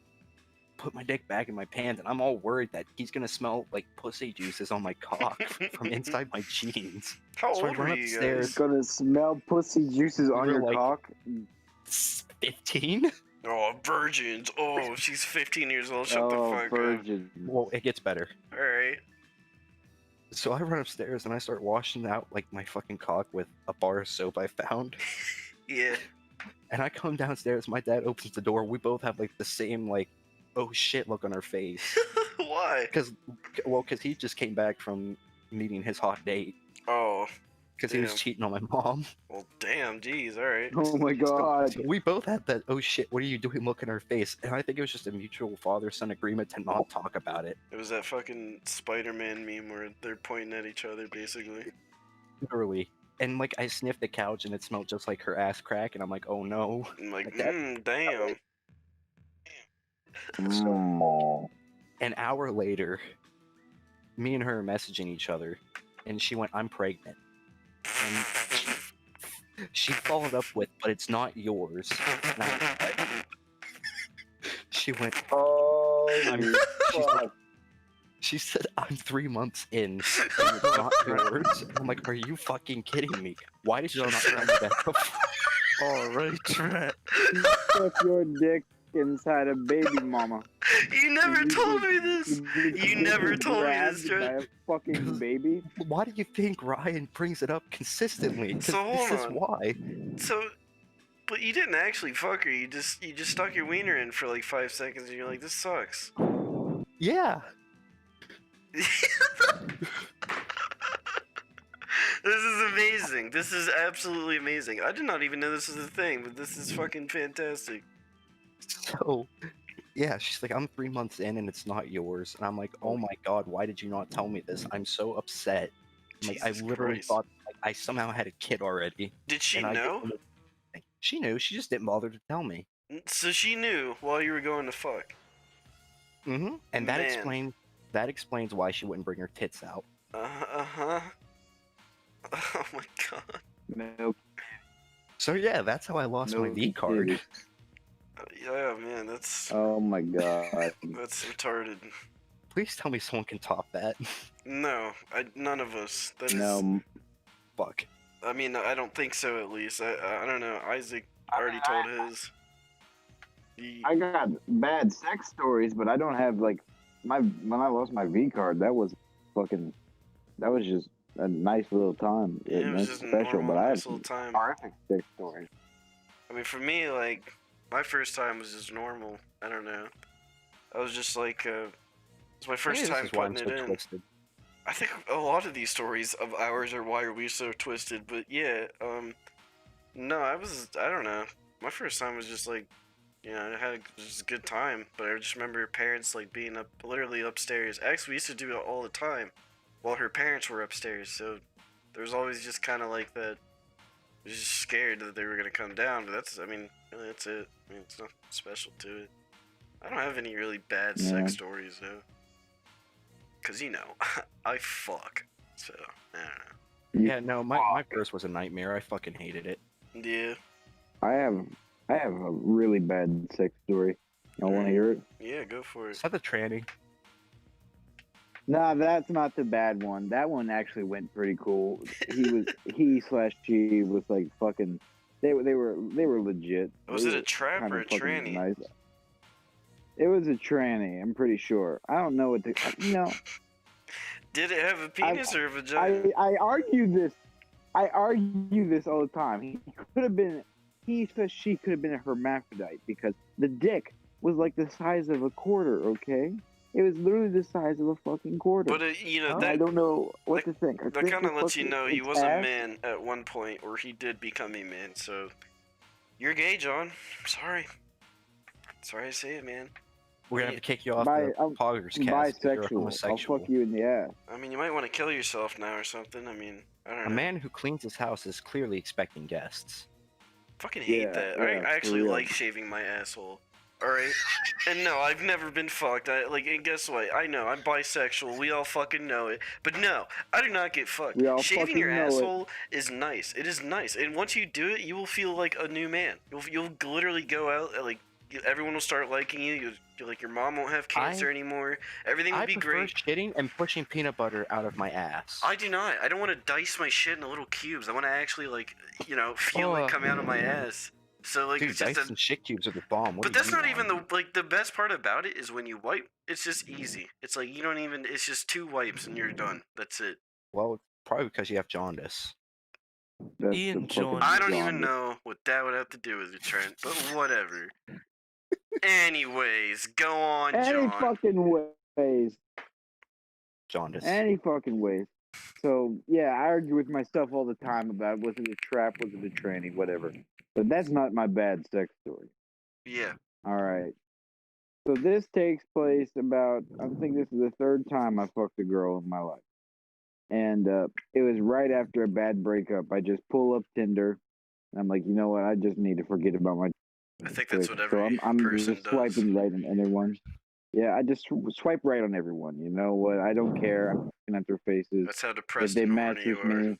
put my dick back in my pants, and I'm all worried that he's gonna smell like pussy juices on my cock from inside my jeans. How So I old run were you upstairs. guys? Gonna smell pussy juices on We're your like- cock. 15? Oh, virgins. Oh, she's 15 years old. Shut the fuck virgin. Well, it gets better. up. All right. So I run upstairs and I start washing out like my fucking cock with a bar of soap I found. Yeah. And I come downstairs, my dad opens the door. We both have like the same like, oh shit look on our face. Why? Because he just came back from meeting his hot date. Oh. Because he was Damn. cheating on my mom. Well, damn. Jeez. All right. Oh my god. So we both had that, oh shit, what are you doing look in our face? And I think it was just a mutual father-son agreement to not talk about it. It was that fucking Spider-Man meme where they're pointing at each other, basically. Literally. And like I sniffed the couch and it smelled just like her ass crack, and I'm like, oh no. I'm like, Like that- damn. An hour later, me and her are messaging each other, and she went, I'm pregnant. And she followed up with, but it's not yours. And I was like- she went, Oh, I'm- fuck. she said, I'm 3 months in, and it's not yours. I'm like, are you fucking kidding me? Why did you not tell me that before? Alright, Trent. Stuck your dick inside a baby mama. You never You told get- me this. get You never told me this, grabbed by Trent. a fucking baby. Why do you think Ryan brings it up consistently? 'Cause So hold this is on. why. So, but you didn't actually fuck her. You just stuck your wiener in for like 5 seconds, and you're like, this sucks. Yeah. This is amazing. This is absolutely amazing. I did not even know this was a thing, but this is fucking fantastic. So, yeah, she's like, I'm 3 months in and it's not yours. And I'm like, oh my god, why did you not tell me this? I'm so upset. I'm like, I Jesus literally Christ. thought like, I somehow had a kid already. Did she and I know? didn't- She knew. She just didn't bother to tell me. So she knew while you were going to fuck. Mm-hmm. And that Man. explains why she wouldn't bring her tits out. Uh-huh. Oh my god. Milk. So yeah, that's how I lost my milk V card. titties. Yeah, man, that's Oh my god. retarded. Please tell me someone can top that. No, none of us. That is. No. Fuck. I mean, I don't think so. At least I don't know. Isaac already told his. I got bad sex stories, but I don't have like when I lost my V card. That was just a nice little time. Yeah, it was nice just a special, normal, but I have nice little some time. horrific sex stories. I mean, for me, like, my first time was just normal. I don't know. I was just like, it's my first Maybe time this is why I'm putting so it in. twisted. I think a lot of these stories of ours are why are we so twisted, but yeah, no, I don't know. My first time was just like, you know, it was just a good time, but I just remember her parents, like, being literally upstairs. Actually, we used to do it all the time while her parents were upstairs, so there was always just kind of like that. I was just scared that they were gonna come down, but really, that's it. I mean, it's nothing special to it. I don't have any really bad Yeah. sex stories, though. Cause, you know, I fuck, so, I don't know. Yeah, no, my first was a nightmare. I fucking hated it. Yeah, I have a really bad sex story. Y'all want to hear it? yeah, go for it. Is that the tranny? Nah, that's not the bad one. That one actually went pretty cool. He/she was like fucking. They were legit. Was They it a were trap kinda or a fucking tranny? Nice. It was a tranny. I'm pretty sure. I don't know what the. Did it have a penis or a vagina? I argue this. I argue this all the time. He could have been. She could have been a hermaphrodite because the dick was like the size of a quarter. Okay, it was literally the size of a fucking quarter. But you know I that don't know what to think. I that think kind of it lets you fucking- know he its was a ass- man at one point, or he did become a man. So You're gay, John. I'm sorry. Sorry to say it, man. We're gonna have to kick you off Bi- the I'm Poggers I'm cast because you're a bisexual. I'll homosexual. fuck you in the ass. I mean, you might want to kill yourself now or something. I mean, I don't A know. man who cleans his house is clearly expecting guests. Fucking hate Yeah, that. yeah, I for actually real. like shaving my asshole. Alright? And no, I've never been fucked. And guess what? I know, I'm bisexual. We all fucking know it. But no, I do not get fucked. We all Shaving fucking your know it. asshole is nice. It is nice. And once you do it, you will feel like a new man. You'll literally go out, and, like, everyone will start liking you. Like, your mom won't have cancer anymore. Everything will I be prefer great. shitting and pushing peanut butter out of my ass. I do not. I don't want to dice my shit into little cubes. I want to actually, like, feel it come out of my ass. So, like, Dude, it's just dice and shit cubes are the bomb. What but do that's you not want? even the best part about it is when you wipe, it's just easy. It's like you don't even, it's just 2 wipes and you're done. That's it. Well, probably because you have jaundice. That's Ian the fucking John. I don't even jaundice. know what that would have to do with it, Trent, but whatever. Anyways, go on, Any John. fucking ways. Jaundice. Any fucking ways. So, yeah, I argue with myself all the time about was it a trap, was it a tranny, whatever. But that's not my bad sex story. Yeah. Alright. So this takes place about, I think this is the 3rd time I fucked a girl in my life. And it was right after a bad breakup. I just pull up Tinder. And I'm like, you know what? I just need to forget about my I think that's what so every I'm person just does. swiping right on everyone. Yeah, I just swipe right on everyone. You know what? I don't care. I'm looking at their faces. That's how If depressed they and match horny you with are. me,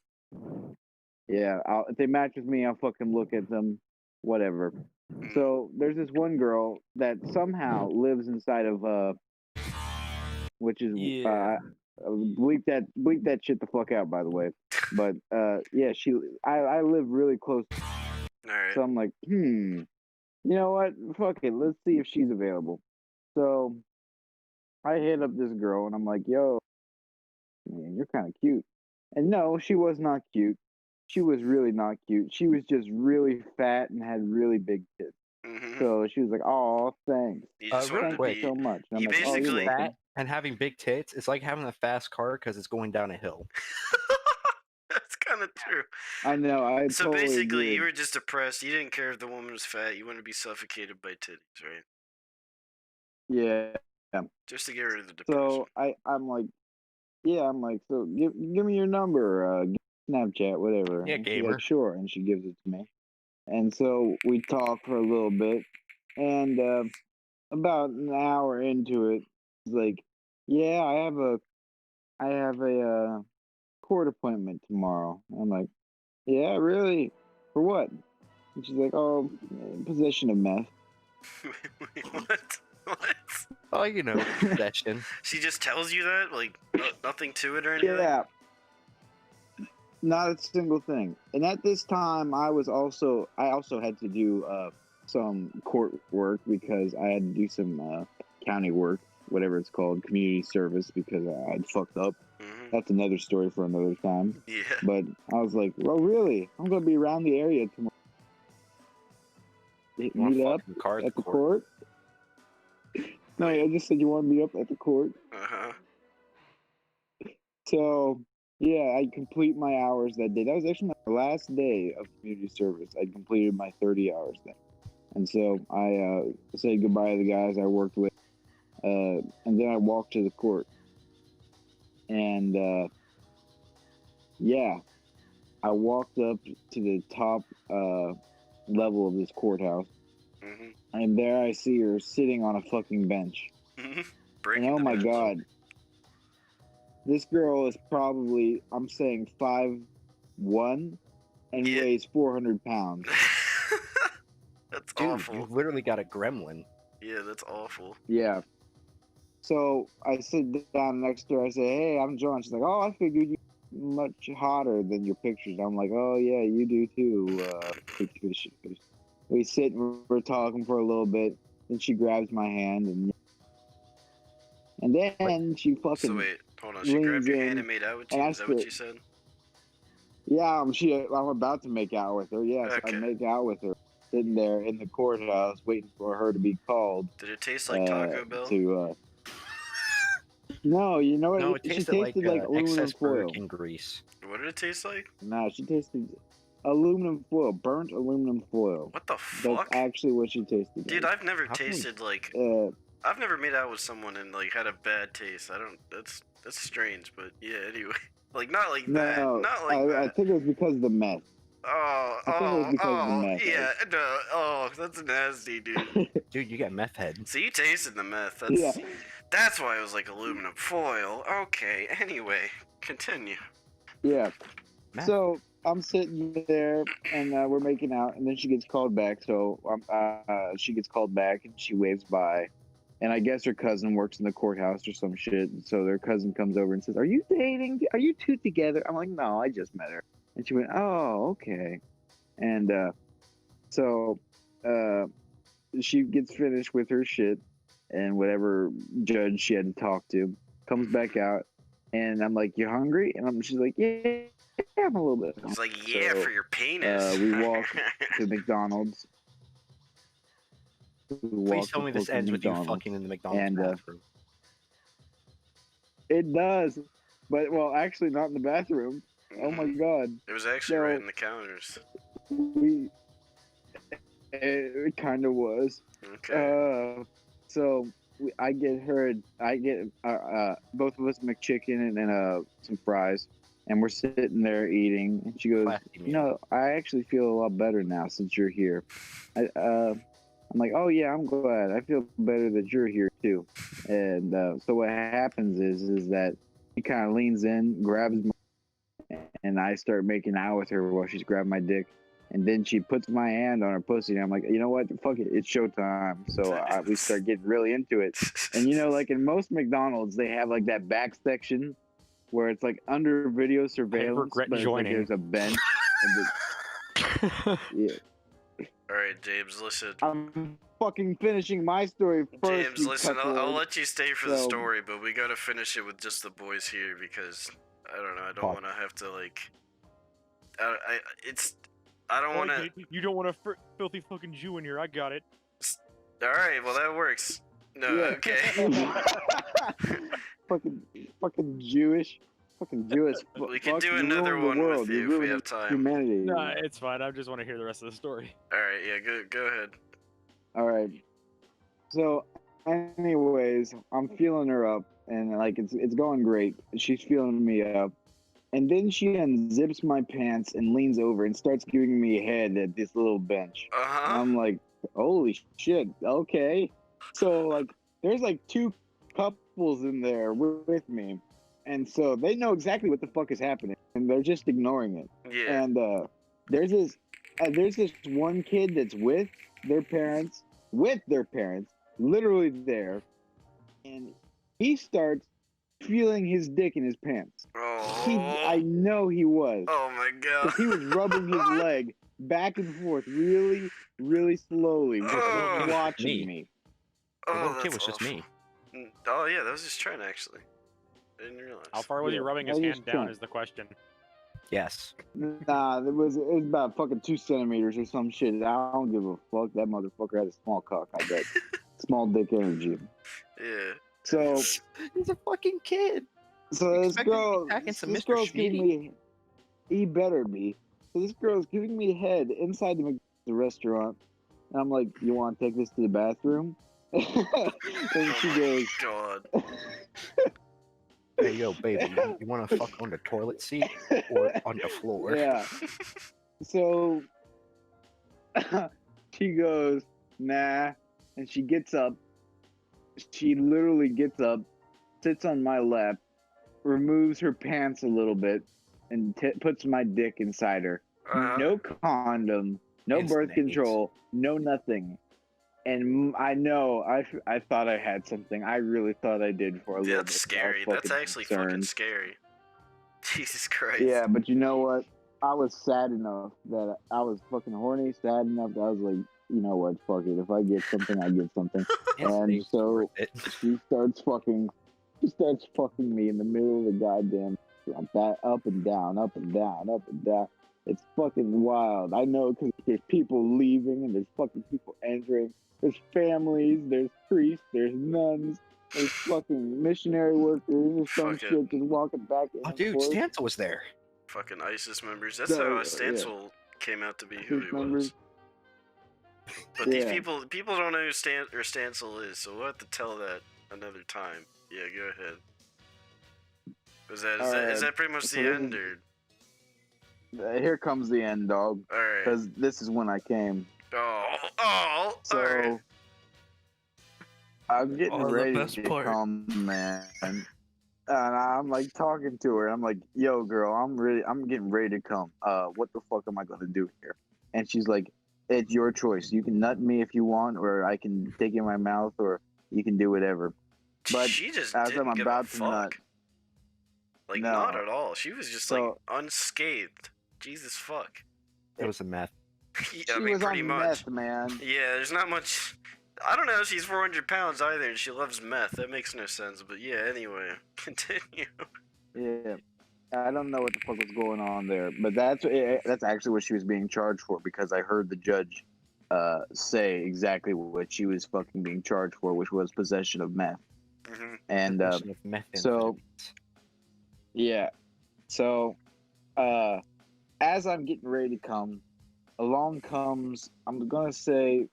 yeah, if they match with me, I'll fucking look at them. Whatever. So there's this one girl that somehow lives inside of which is Yeah. bleep that shit the fuck out, by the way. But yeah, I live really close. Alright. So I'm like, you know what? Fuck it. Let's see if she's available. So I hit up this girl and I'm like, yo, man, you're kind of cute. And no, she was not cute. She was really not cute. She was just really fat and had really big tits. Mm-hmm. So she was like, oh, thanks. You just real wanted Thank to you be. so much. And I'm you like, oh, you're basically- welcome. Fat and having big tits is like having a fast car because it's going down a hill. That's kind of true. I know. I So totally basically, agree. you were just depressed. You didn't care if the woman was fat. You wanted to be suffocated by titties, right? Yeah. Just to get rid of the depression. So I'm like, yeah, I'm like, so give me your number, Snapchat, whatever. Yeah, And she's gamer. like, sure, and she gives it to me. And so we talk for a little bit, and about an hour into it, it's like, yeah, I have a court appointment tomorrow. I'm like, yeah, really? For what? And she's like, oh, possession of meth. Wait, what? What? Oh, you know, possession. She just tells you that? Like, nothing to it or anything? Yeah. Not a single thing. And at this time, I also had to do some court work because I had to do some county work, whatever it's called, community service, because I'd fucked up. Mm-hmm. That's another story for another time. Yeah. But I was like, well, really? I'm going to be around the area tomorrow. Want Meet a up fucking car at the court? No, I just said you want to meet up at the court. Uh-huh. So, yeah, I complete my hours that day. That was actually my last day of community service. I completed my 30 hours then. And so I said goodbye to the guys I worked with. And then I walked to the court. And, yeah, I walked up to the top level of this courthouse. Mm-hmm. And there I see her sitting on a fucking bench. Breaking And oh the my bench. God. This girl is probably, I'm saying 5'1" and Yeah. weighs 400 pounds. That's Dude, awful. you've literally got a gremlin. Yeah, that's awful. Yeah. So I sit down next to her. I say, hey, I'm John. She's like, oh, I figured you were much hotter than your pictures. I'm like, oh, yeah, you do too. We sit and we're talking for a little bit. Then she grabs my hand and then she fucking So wait, hold on. She grabbed leans your hand in, and made out with and you? I Is that what said- you said? Yeah, I'm about to make out with her. Yeah, so I Okay. make out with her, sitting there in the courthouse, waiting for her to be called. Did it taste like Taco Bell? No, you know what? No, it She tasted like aluminum excess Burger foil. King grease. What did it taste like? No, she tasted. Aluminum foil, burnt aluminum foil. What the That's fuck? actually what she tasted Dude, like. I've never How can we- tasted like Uh, I've never made out with someone and like had a bad taste. I don't. That's strange, but yeah. Anyway, like not like that. no, Not like I that. think it was because of the meth. Oh, I think it was because of the meth. yeah. No. Oh, that's nasty, dude. Dude, you got meth head. So you tasted the meth. That's Yeah. that's why it was like aluminum foil. Okay. Anyway, continue. Yeah. Meth. So I'm sitting there and we're making out, and then she gets called back. So she gets called back and she waves bye. And I guess her cousin works in the courthouse or some shit. So their cousin comes over and says, "Are you dating? Are you two together?" I'm like, "No, I just met her." And she went, "Oh, okay." And so she gets finished with her shit, and whatever judge she had to talk to comes back out, and I'm like, "You hungry?" And she's like, "Yeah, I'm a little bit." He's like, yeah, So, for your penis. we walk to McDonald's. Please tell me this ends with you fucking in the McDonald's And, bathroom. It does, but well, actually not in the bathroom. Oh my god, It was actually So- right in the counters. it kind of was. Okay. So I get both of us McChicken and then some fries, and we're sitting there eating, and she goes, Classy "You meal. know, I actually feel a lot better now since you're here." I'm like, "Oh yeah, I'm glad. I feel better that you're here too." And so what happens is that he kind of leans in, grabs my, and I start making out with her while she's grabbing my dick. And then she puts my hand on her pussy, and I'm like, "You know what? Fuck it, it's showtime." So we start getting really into it. And you know, like in most McDonald's, they have like that back section where it's like under video surveillance, regret but it's like joining. there's a bench. Yeah. All right, James, listen. I'm fucking finishing my story first. James, you listen. I'll cuckold. let you stay for the So- story, but we gotta finish it with just the boys here because I don't know. I don't Fuck. want to have to like. I don't want to. You don't want a filthy fucking Jew in here. I got it. All right, well that works. No, Yeah. okay. fucking Jewish. Fucking Jewish. We can Fuck, do you another ruined the one world. with you if we ruined have time. Humanity. Nah, it's fine. I just want to hear the rest of the story. All right, yeah, go ahead. All right. So, anyways, I'm feeling her up, and like it's going great. She's feeling me up, and then she unzips my pants and leans over and starts giving me head at this little bench. Uh And huh. I'm like, "Holy shit! Okay." So like, there's like two couples in there with me, and so they know exactly what the fuck is happening, and they're just ignoring it. Yeah. And there's this one kid that's with their parents, literally there, and he starts feeling his dick in his pants. I Oh. know he was. Oh my god. 'Cause he was rubbing his leg back and forth really, really slowly, Ugh. watching me. The Oh, little that's kid was just awful. me. Oh yeah, that was just Trent actually. I didn't realize. How far was he Yeah, rubbing I his was hand down? trying. Is the question. Yes. Nah, it was about fucking 2 centimeters or some shit. I don't give a fuck. That motherfucker had a small cock, I bet. Small dick energy. Yeah. So He's a fucking kid. this Expected to be girl, packing some this Mr. girl's giving me, he better be. So this girl's giving me head inside the restaurant, and I'm like, "You want to take this to the bathroom?" And she Oh goes, God. Hey, yo, baby, you want to fuck on the toilet seat or on the floor? "Yeah." So she goes, "Nah," and she gets up. She literally gets up, sits on my lap, removes her pants a little bit, and puts my dick inside her. Uh-huh. No condom, no Instant birth AIDS. control, no nothing. And I know, I thought I had something. I really thought I did for a little bit. That's I was scary. That's fucking actually fucking concerned. scary. Jesus Christ. Yeah, but you know what? I was sad enough that I was fucking horny, sad enough that I was like, "You know what? Fuck it. If I get something, I get something." And It's so worth it. she starts fucking me in the middle of the goddamn restaurant, up and down, up and down, up and down. It's fucking wild. I know, because there's people leaving and there's fucking people entering. There's families, there's priests, there's nuns, there's fucking missionary workers or some Fuck it. shit just walking back in Oh, and dude, forth. Stancil was there. Fucking ISIS members. That's So, how yeah. Stancil came out to be who he members. was. But these Yeah. people don't know who Stancil is, so we'll have to tell that another time. Yeah, go ahead. Is that pretty much so the this end, is- or? Here comes the end, dog. Alright. Because this is when I came. Oh, So alright. I'm getting Oh, the ready best to part. come, man. And I'm like talking to her. I'm like, "Yo, girl, I'm getting ready to come. What the fuck am I gonna do here?" And she's like, "It's your choice. You can nut me if you want, or I can take it in my mouth, or you can do whatever." But She just as didn't I'm give about a to fuck. nut, Like, no. not at all. She was just, So- like, unscathed. Jesus fuck. It was a meth. Yeah, she I mean, was pretty on much. meth, man. Yeah, there's not much. I don't know if she's 400 pounds either, and she loves meth. That makes no sense. But yeah, anyway, continue. Yeah. I don't know what the fuck was going on there, but that's actually what she was being charged for, because I heard the judge say exactly what she was fucking being charged for, which was possession of meth. Hmm. And Possession of so- methamphetamines. yeah, so as I'm getting ready to come, along comes, I'm gonna say,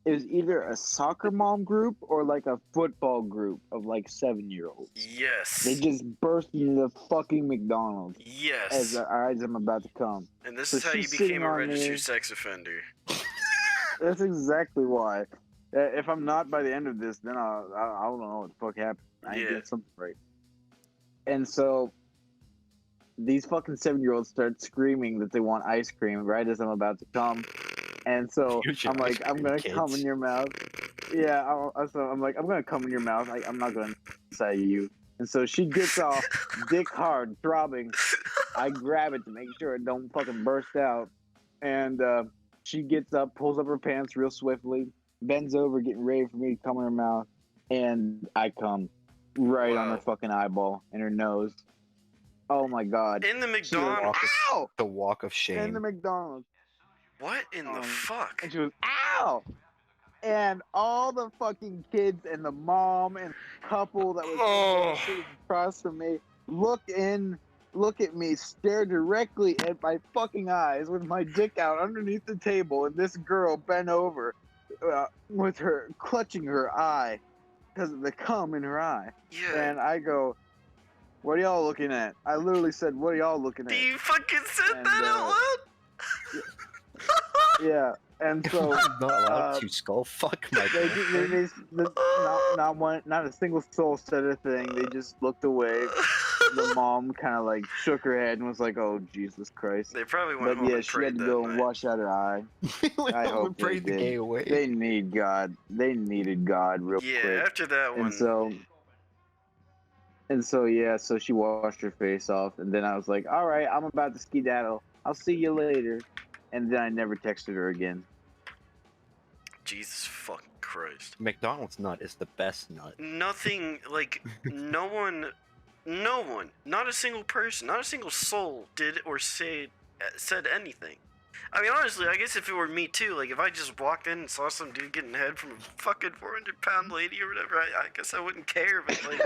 it was either a soccer mom group or like a football group of like 7-year-olds. Yes. They just burst into the fucking McDonald's as Yes. I'm about to come. And this so is how you she's sitting became a on registered me. sex offender. That's exactly why. If I'm not by the end of this, then I don't know what the fuck happened. I ain't Yeah. getting something right. And so these fucking 7-year-olds start screaming that they want ice cream right as I'm about to come. And so Here's your I'm like, ice I'm cream, gonna come kids. in your mouth. Yeah, so I'm like, I'm gonna come in your mouth. I'm not gonna inside you. And so she gets off, dick hard, throbbing. I grab it to make sure it don't fucking burst out. And she gets up, pulls up her pants real swiftly, bends over, getting ready for me to come in her mouth, and I come right on her Wow. fucking eyeball and her nose. Oh my god. In the She goes, McDonald's. ow! The walk of In the shame. McDonald's. What in the fuck? And she goes, ow! And all the fucking kids and the mom and the couple that was Oh. sitting across from me look at me, stare directly at my fucking eyes with my dick out underneath the table, and this girl bent over with her clutching her eye because of the cum in her eye. Yeah. And I go, "What are y'all looking at?" I literally said, "What are y'all looking Do at?" you fucking said And, that out loud? Yeah. And so I'm not allowed uh, to skull fuck my they not a single soul said a thing. They just looked away. The mom kind of like shook her head and was like, "Oh, Jesus Christ." They probably went But home yeah, and she prayed had to that go and night. wash out her eye. I hope they prayed the did. gay away. They need God. They needed God real Yeah, quick. after that one. And so yeah, so she washed her face off, and then I was like, "All right, I'm about to skedaddle. I'll see you later." And then I never texted her again. Jesus fucking Christ. McDonald's nut is the best nut. Nothing, like, no one, not a single person, not a single soul did or said anything. I mean, honestly, I guess if it were me too, like, if I just walked in and saw some dude getting head from a fucking 400-pound lady or whatever, I guess I wouldn't care, but, like,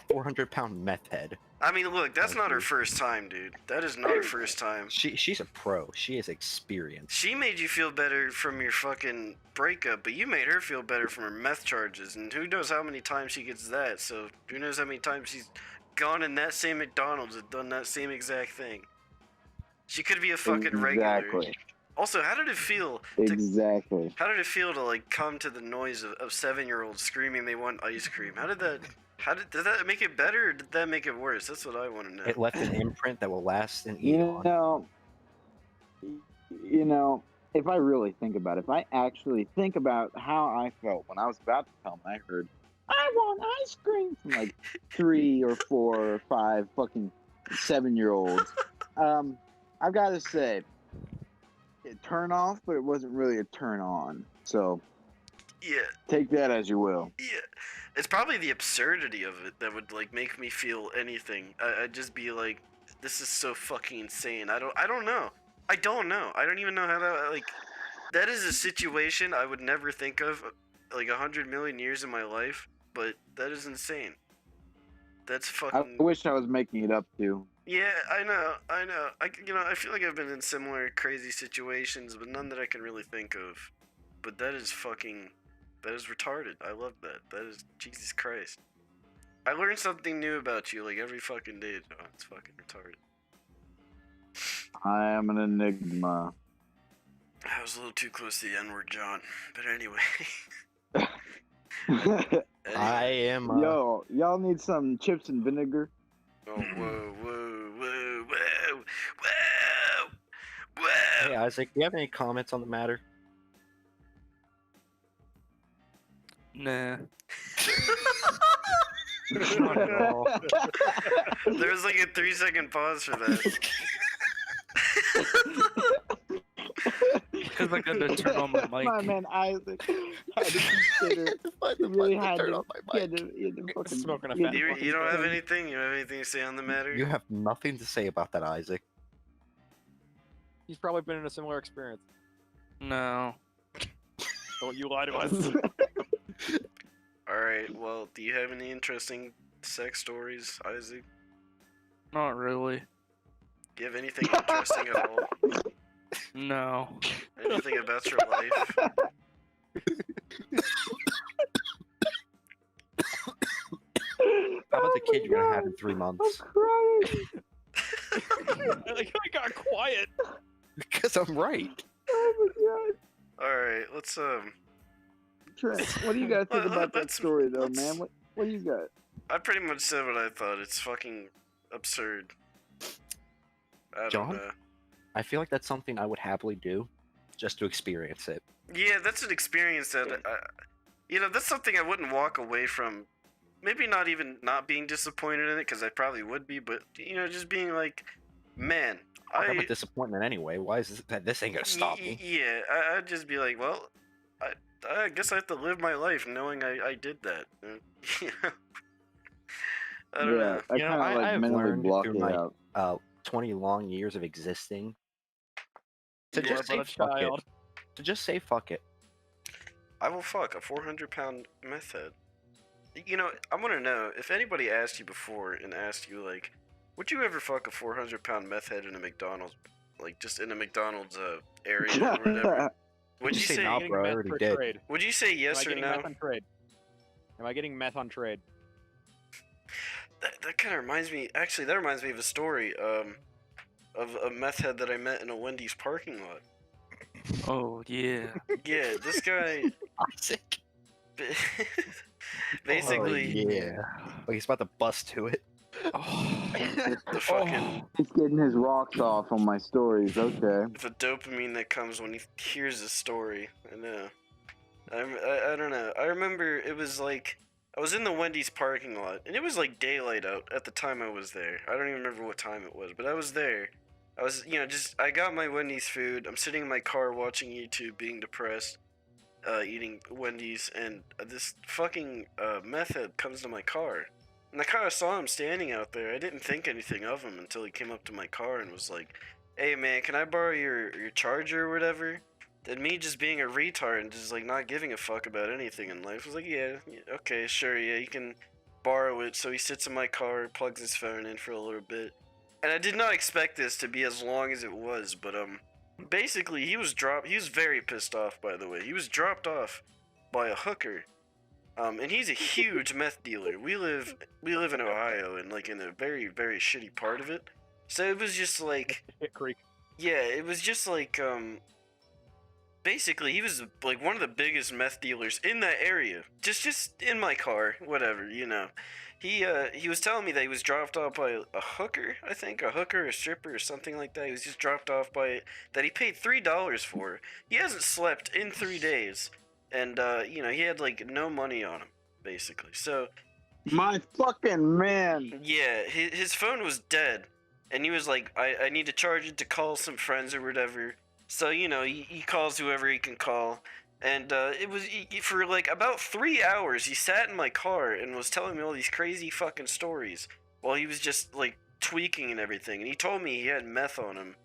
400-pound meth head. I mean, look, that's not her Dude. first time, dude. That is not her first time. She's a pro. She is experienced. She made you feel better from your fucking breakup, but you made her feel better from her meth charges, and who knows how many times she gets that, so who knows how many times she's gone in that same McDonald's and done that same exact thing. She could be a fucking regular. Exactly. Also, how did it feel Exactly. to like come to the noise of 7-year-olds screaming they want ice cream? Did that make it better or did that make it worse? That's what I want to know. It left an imprint that will last an You eon. know, if I really think about it, if I actually think about how I felt when I was about to come, I heard, "I want ice cream" from like 3 or 4 or 5 fucking 7-year-olds. I've got to say, it turn off, but it wasn't really a turn on. So Yeah. take that as you will. Yeah, it's probably the absurdity of it that would like make me feel anything. I'd just be like, this is so fucking insane. I don't know. I don't even know how to like. That is a situation I would never think of, like 100 million years in my life. But that is insane. That's I fucking. wish I was making it up too. Yeah, I know. I feel like I've been in similar crazy situations, but none that I can really think of. But that is retarded. I love that. That is, Jesus Christ. I learn something new about you like every fucking day, John. It's fucking retarded. I am an enigma. I was a little too close to the N-word, John. But anyway. I am. Yo, y'all need some chips and vinegar? Oh, whoa, whoa, whoa, whoa, whoa, Hey, whoa. Isaac, do you have any comments on the matter? Nah. Not at all. There was like a 3-second pause for that. Because I got to turn on my mic. My man Isaac had to consider. He really had to. He had to fucking. Smoking a he had fat to You fucking don't have think. anything? You don't have anything to say on the matter? You have nothing to say about that, Isaac. He's probably been in a similar experience. No. Don't you lie to us. Alright, well, do you have any interesting sex stories, Isaac? Not really. Do you have anything interesting at all? No. Anything about your life? How about the kid you're gonna have in 3 months? Crying. Like, I got quiet. Because I'm right. Oh Alright, let's, my god. Trent, what do you guys think about that let's- story, though, let's- man? What do you got? I pretty much said what I thought. It's fucking absurd. I don't John? know. I feel like that's something I would happily do, just to experience it. Yeah, that's an experience that, that's something I wouldn't walk away from. Maybe not even not being disappointed in it, because I probably would be, but, just being like, man, I'm a disappointment anyway. Why is this ain't gonna stop me? Yeah, I'd just be like, well, I guess I have to live my life knowing I did that. I don't know. I You know, kind of I like have mentally learned block through it my- out. 20 long years of existing. To You are just say but a fuck it. child. To just say fuck it. I will fuck a 400-pound meth head. I want to know, if anybody asked you before and asked you, like, would you ever fuck a 400-pound meth head in a McDonald's, like, just in a McDonald's area or whatever? Would you Just say say, no, Getting bro, I meth already for did. trade. would you say Am yes I or getting no? meth on trade? Am I getting meth on trade? That kind of reminds me, actually, that reminds me of a story, of a meth head that I met in a Wendy's parking lot. Oh, yeah. Yeah, this guy, Isaac. basically, Oh, yeah. Like he's about to bust to it. Oh. the fucking, He's getting his rocks off on my stories. Okay. the dopamine that comes when he hears a story. I know. I don't know. I remember it was like, I was in the Wendy's parking lot, and it was like daylight out at the time I was there. I don't even remember what time it was, but I was there. I was, I got my Wendy's food. I'm sitting in my car watching YouTube, being depressed, eating Wendy's, and this fucking meth head comes to my car. And I kind of saw him standing out there. I didn't think anything of him until he came up to my car and was like, hey man, can I borrow your charger or whatever? And me just being a retard and just like not giving a fuck about anything in life was like, yeah, okay, sure, yeah, you can borrow it. So he sits in my car, plugs his phone in for a little bit. And I did not expect this to be as long as it was, but basically he was very pissed off, by the way. He was dropped off by a hooker. And he's a huge meth dealer. We live in Ohio, and like in a very, very shitty part of it. So it was just like, Hit Creek. yeah, it was just like, basically he was like one of the biggest meth dealers in that area. Just in my car, whatever, He was telling me that he was dropped off by a hooker, I think, a hooker, a stripper, or something like that. He was just dropped off by that he paid $3 for. He hasn't slept in 3 days, and he had like no money on him, basically. So My fucking man. yeah, his phone was dead, and he was like, I need to charge it to call some friends or whatever. So he calls whoever he can call. And it was for like about 3 hours. He sat in my car and was telling me all these crazy fucking stories while he was just like tweaking and everything. And he told me he had meth on him.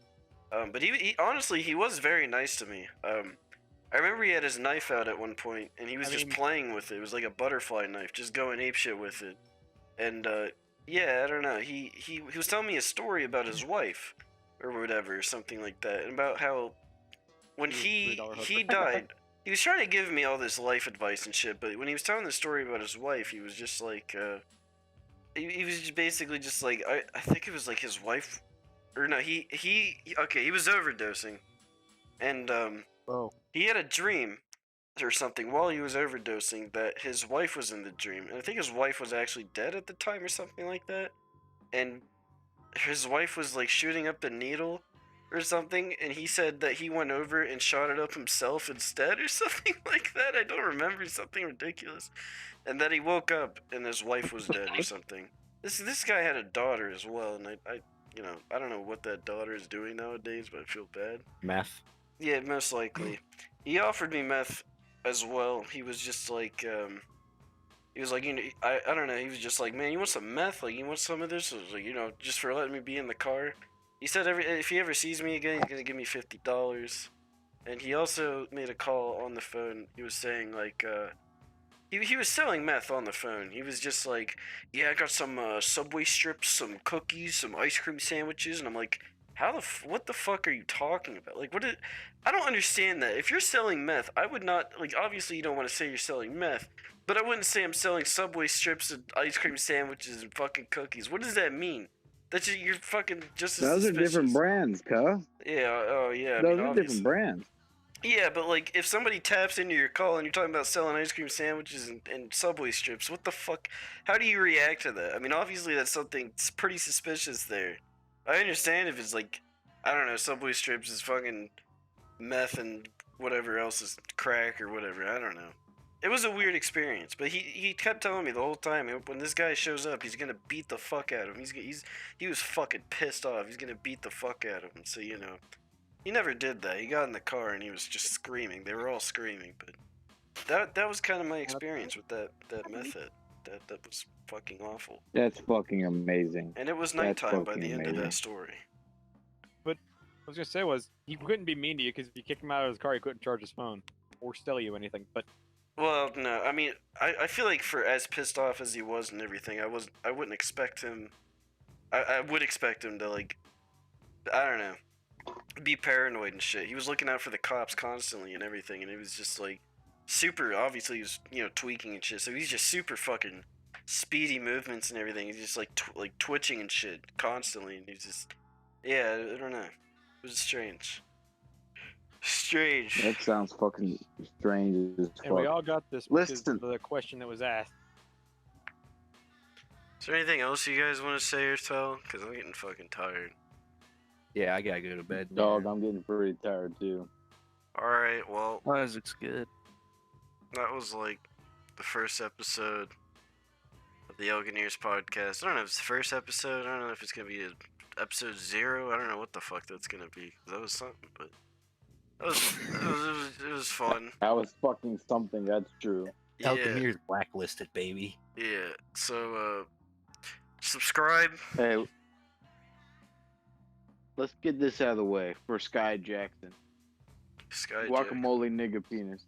But he honestly, he was very nice to me. I remember he had his knife out at one point and he was just playing with it. It was like a butterfly knife, just going apeshit with it. And Yeah, I don't know. He was telling me a story about his wife, or whatever, something like that, and about how when $3 he hooker. died, he was trying to give me all this life advice and shit. But when he was telling the story about his wife, he was just like, he was just basically just like, I think it was like his wife, or no, okay, he was overdosing, and Oh. he had a dream or something while he was overdosing that his wife was in the dream, and I think his wife was actually dead at the time or something like that, and his wife was like shooting up the needle or something, and he said that he went over and shot it up himself instead or something like that. I don't remember, something ridiculous, and that he woke up and his wife was dead or something. This guy had a daughter as well, and I I don't know what that daughter is doing nowadays, but I feel bad. Meth. Yeah, most likely. He offered me meth as well. He was just like, he was like, I don't know. He was just like, man, you want some meth? Like, you want some of this? I was like, just for letting me be in the car. He said if he ever sees me again, he's gonna give me $50. And he also made a call on the phone. He was saying like, he was selling meth on the phone. He was just like, yeah, I got some Subway strips, some cookies, some ice cream sandwiches, and I'm like, what the fuck are you talking about? Like, I don't understand that. If you're selling meth, I would not, like, obviously you don't want to say you're selling meth, but I wouldn't say I'm selling Subway strips and ice cream sandwiches and fucking cookies. What does that mean? That's just, you're fucking just as Those are suspicious. different brands, cuh. Yeah, oh yeah. Those I are mean, different brands. yeah, but like, if somebody taps into your call and you're talking about selling ice cream sandwiches and Subway strips, what the fuck? How do you react to that? I mean, obviously that's something pretty suspicious there. I understand if it's like, I don't know, Subway strips is fucking meth and whatever else is crack or whatever. I don't know. It was a weird experience, but he kept telling me the whole time, when this guy shows up, he's gonna beat the fuck out of him. He was fucking pissed off. He's gonna beat the fuck out of him. So he never did that. He got in the car and he was just screaming. They were all screaming, but that was kind of my experience with that method. That was fucking awful. That's fucking amazing. And it was That's nighttime by fucking the end of amazing. that story. What I was gonna say was he couldn't be mean to you because if you kicked him out of his car, he couldn't charge his phone or sell you anything. But Well, no, I mean, I feel like for as pissed off as he was and everything, I wouldn't expect him. I would expect him to, like, I don't know, be paranoid and shit. He was looking out for the cops constantly and everything, and it was just like super. Obviously, he was tweaking and shit. So he's just super fucking speedy movements and everything. He's just like like twitching and shit constantly, and he's just I don't know. It was strange. Strange. That sounds fucking strange as fuck. and we all got this because Listen. of the question that was asked. Is there anything else you guys want to say or tell? Because I'm getting fucking tired. Yeah, I gotta go to bed. Dog, I'm getting pretty tired too. Alright, well, Isaac's good. that was like the first episode of the Elganeers podcast. I don't know if it's the first episode. I don't know if it's going to be episode 0. I don't know what the fuck that's going to be. That was something, but it was fun. That was fucking something, that's true. Yeah, Elganeers blacklisted, baby. yeah. So, subscribe. Hey, let's get this out of the way for Sky Jackson. Sky Guacamole nigga penis.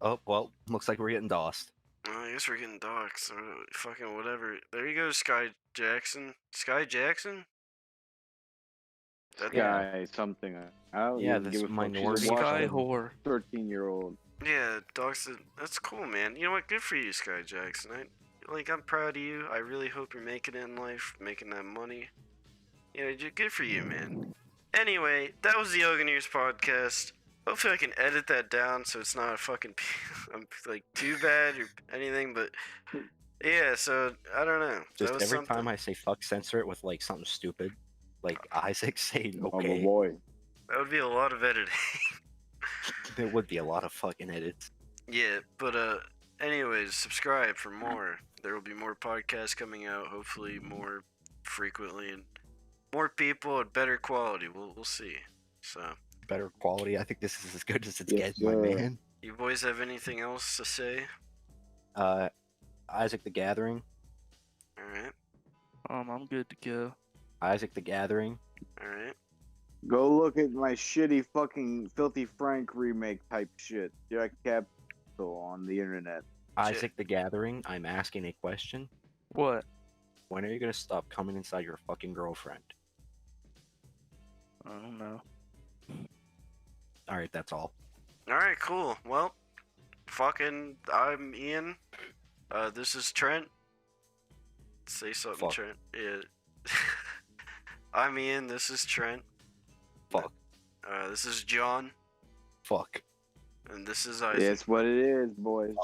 Oh, well, looks like we're getting DOSed. I guess we're getting doxxed. Fucking whatever. There you go, Sky Jackson. Sky Jackson? Sky something. I don't Yeah, even this give a fuck. She's a minority Sky watching whore. 13-year-old. Yeah, doxed. That's cool, man. You know what? Good for you, Sky Jackson. I'm proud of you. I really hope you're making it in life, making that money. Good for you, man. Anyway, that was the Elganeers podcast. Hopefully I can edit that down so it's not a fucking like too bad or anything, but yeah, so I don't know. Just That was every something. time I say fuck, censor it with like something stupid. Like Isaac saying Oh, my okay. boy. That would be a lot of editing. There would be a lot of fucking edits. Yeah, but anyways, subscribe for more. There will be more podcasts coming out, hopefully more frequently and more people and better quality. We'll see. So, Better quality. I think this is as good as it's Yes, getting, my sir. man. you boys have anything else to say? Isaac the Gathering. All right. I'm good to go. Isaac the Gathering. All right. Go look at my shitty fucking Filthy Frank remake type shit. Jack Capital on the internet. Isaac the Gathering. I'm asking a question. What? when are you gonna stop coming inside your fucking girlfriend? I don't know. All right, that's all. All right, cool. Well, fucking, I'm Ian. This is Trent. Say something, Fuck. Trent. Yeah. I'm Ian. This is Trent. Fuck. This is John, Fuck. and this is Isaac. It's what it is, boys.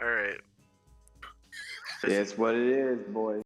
All right. It's what it is, boys.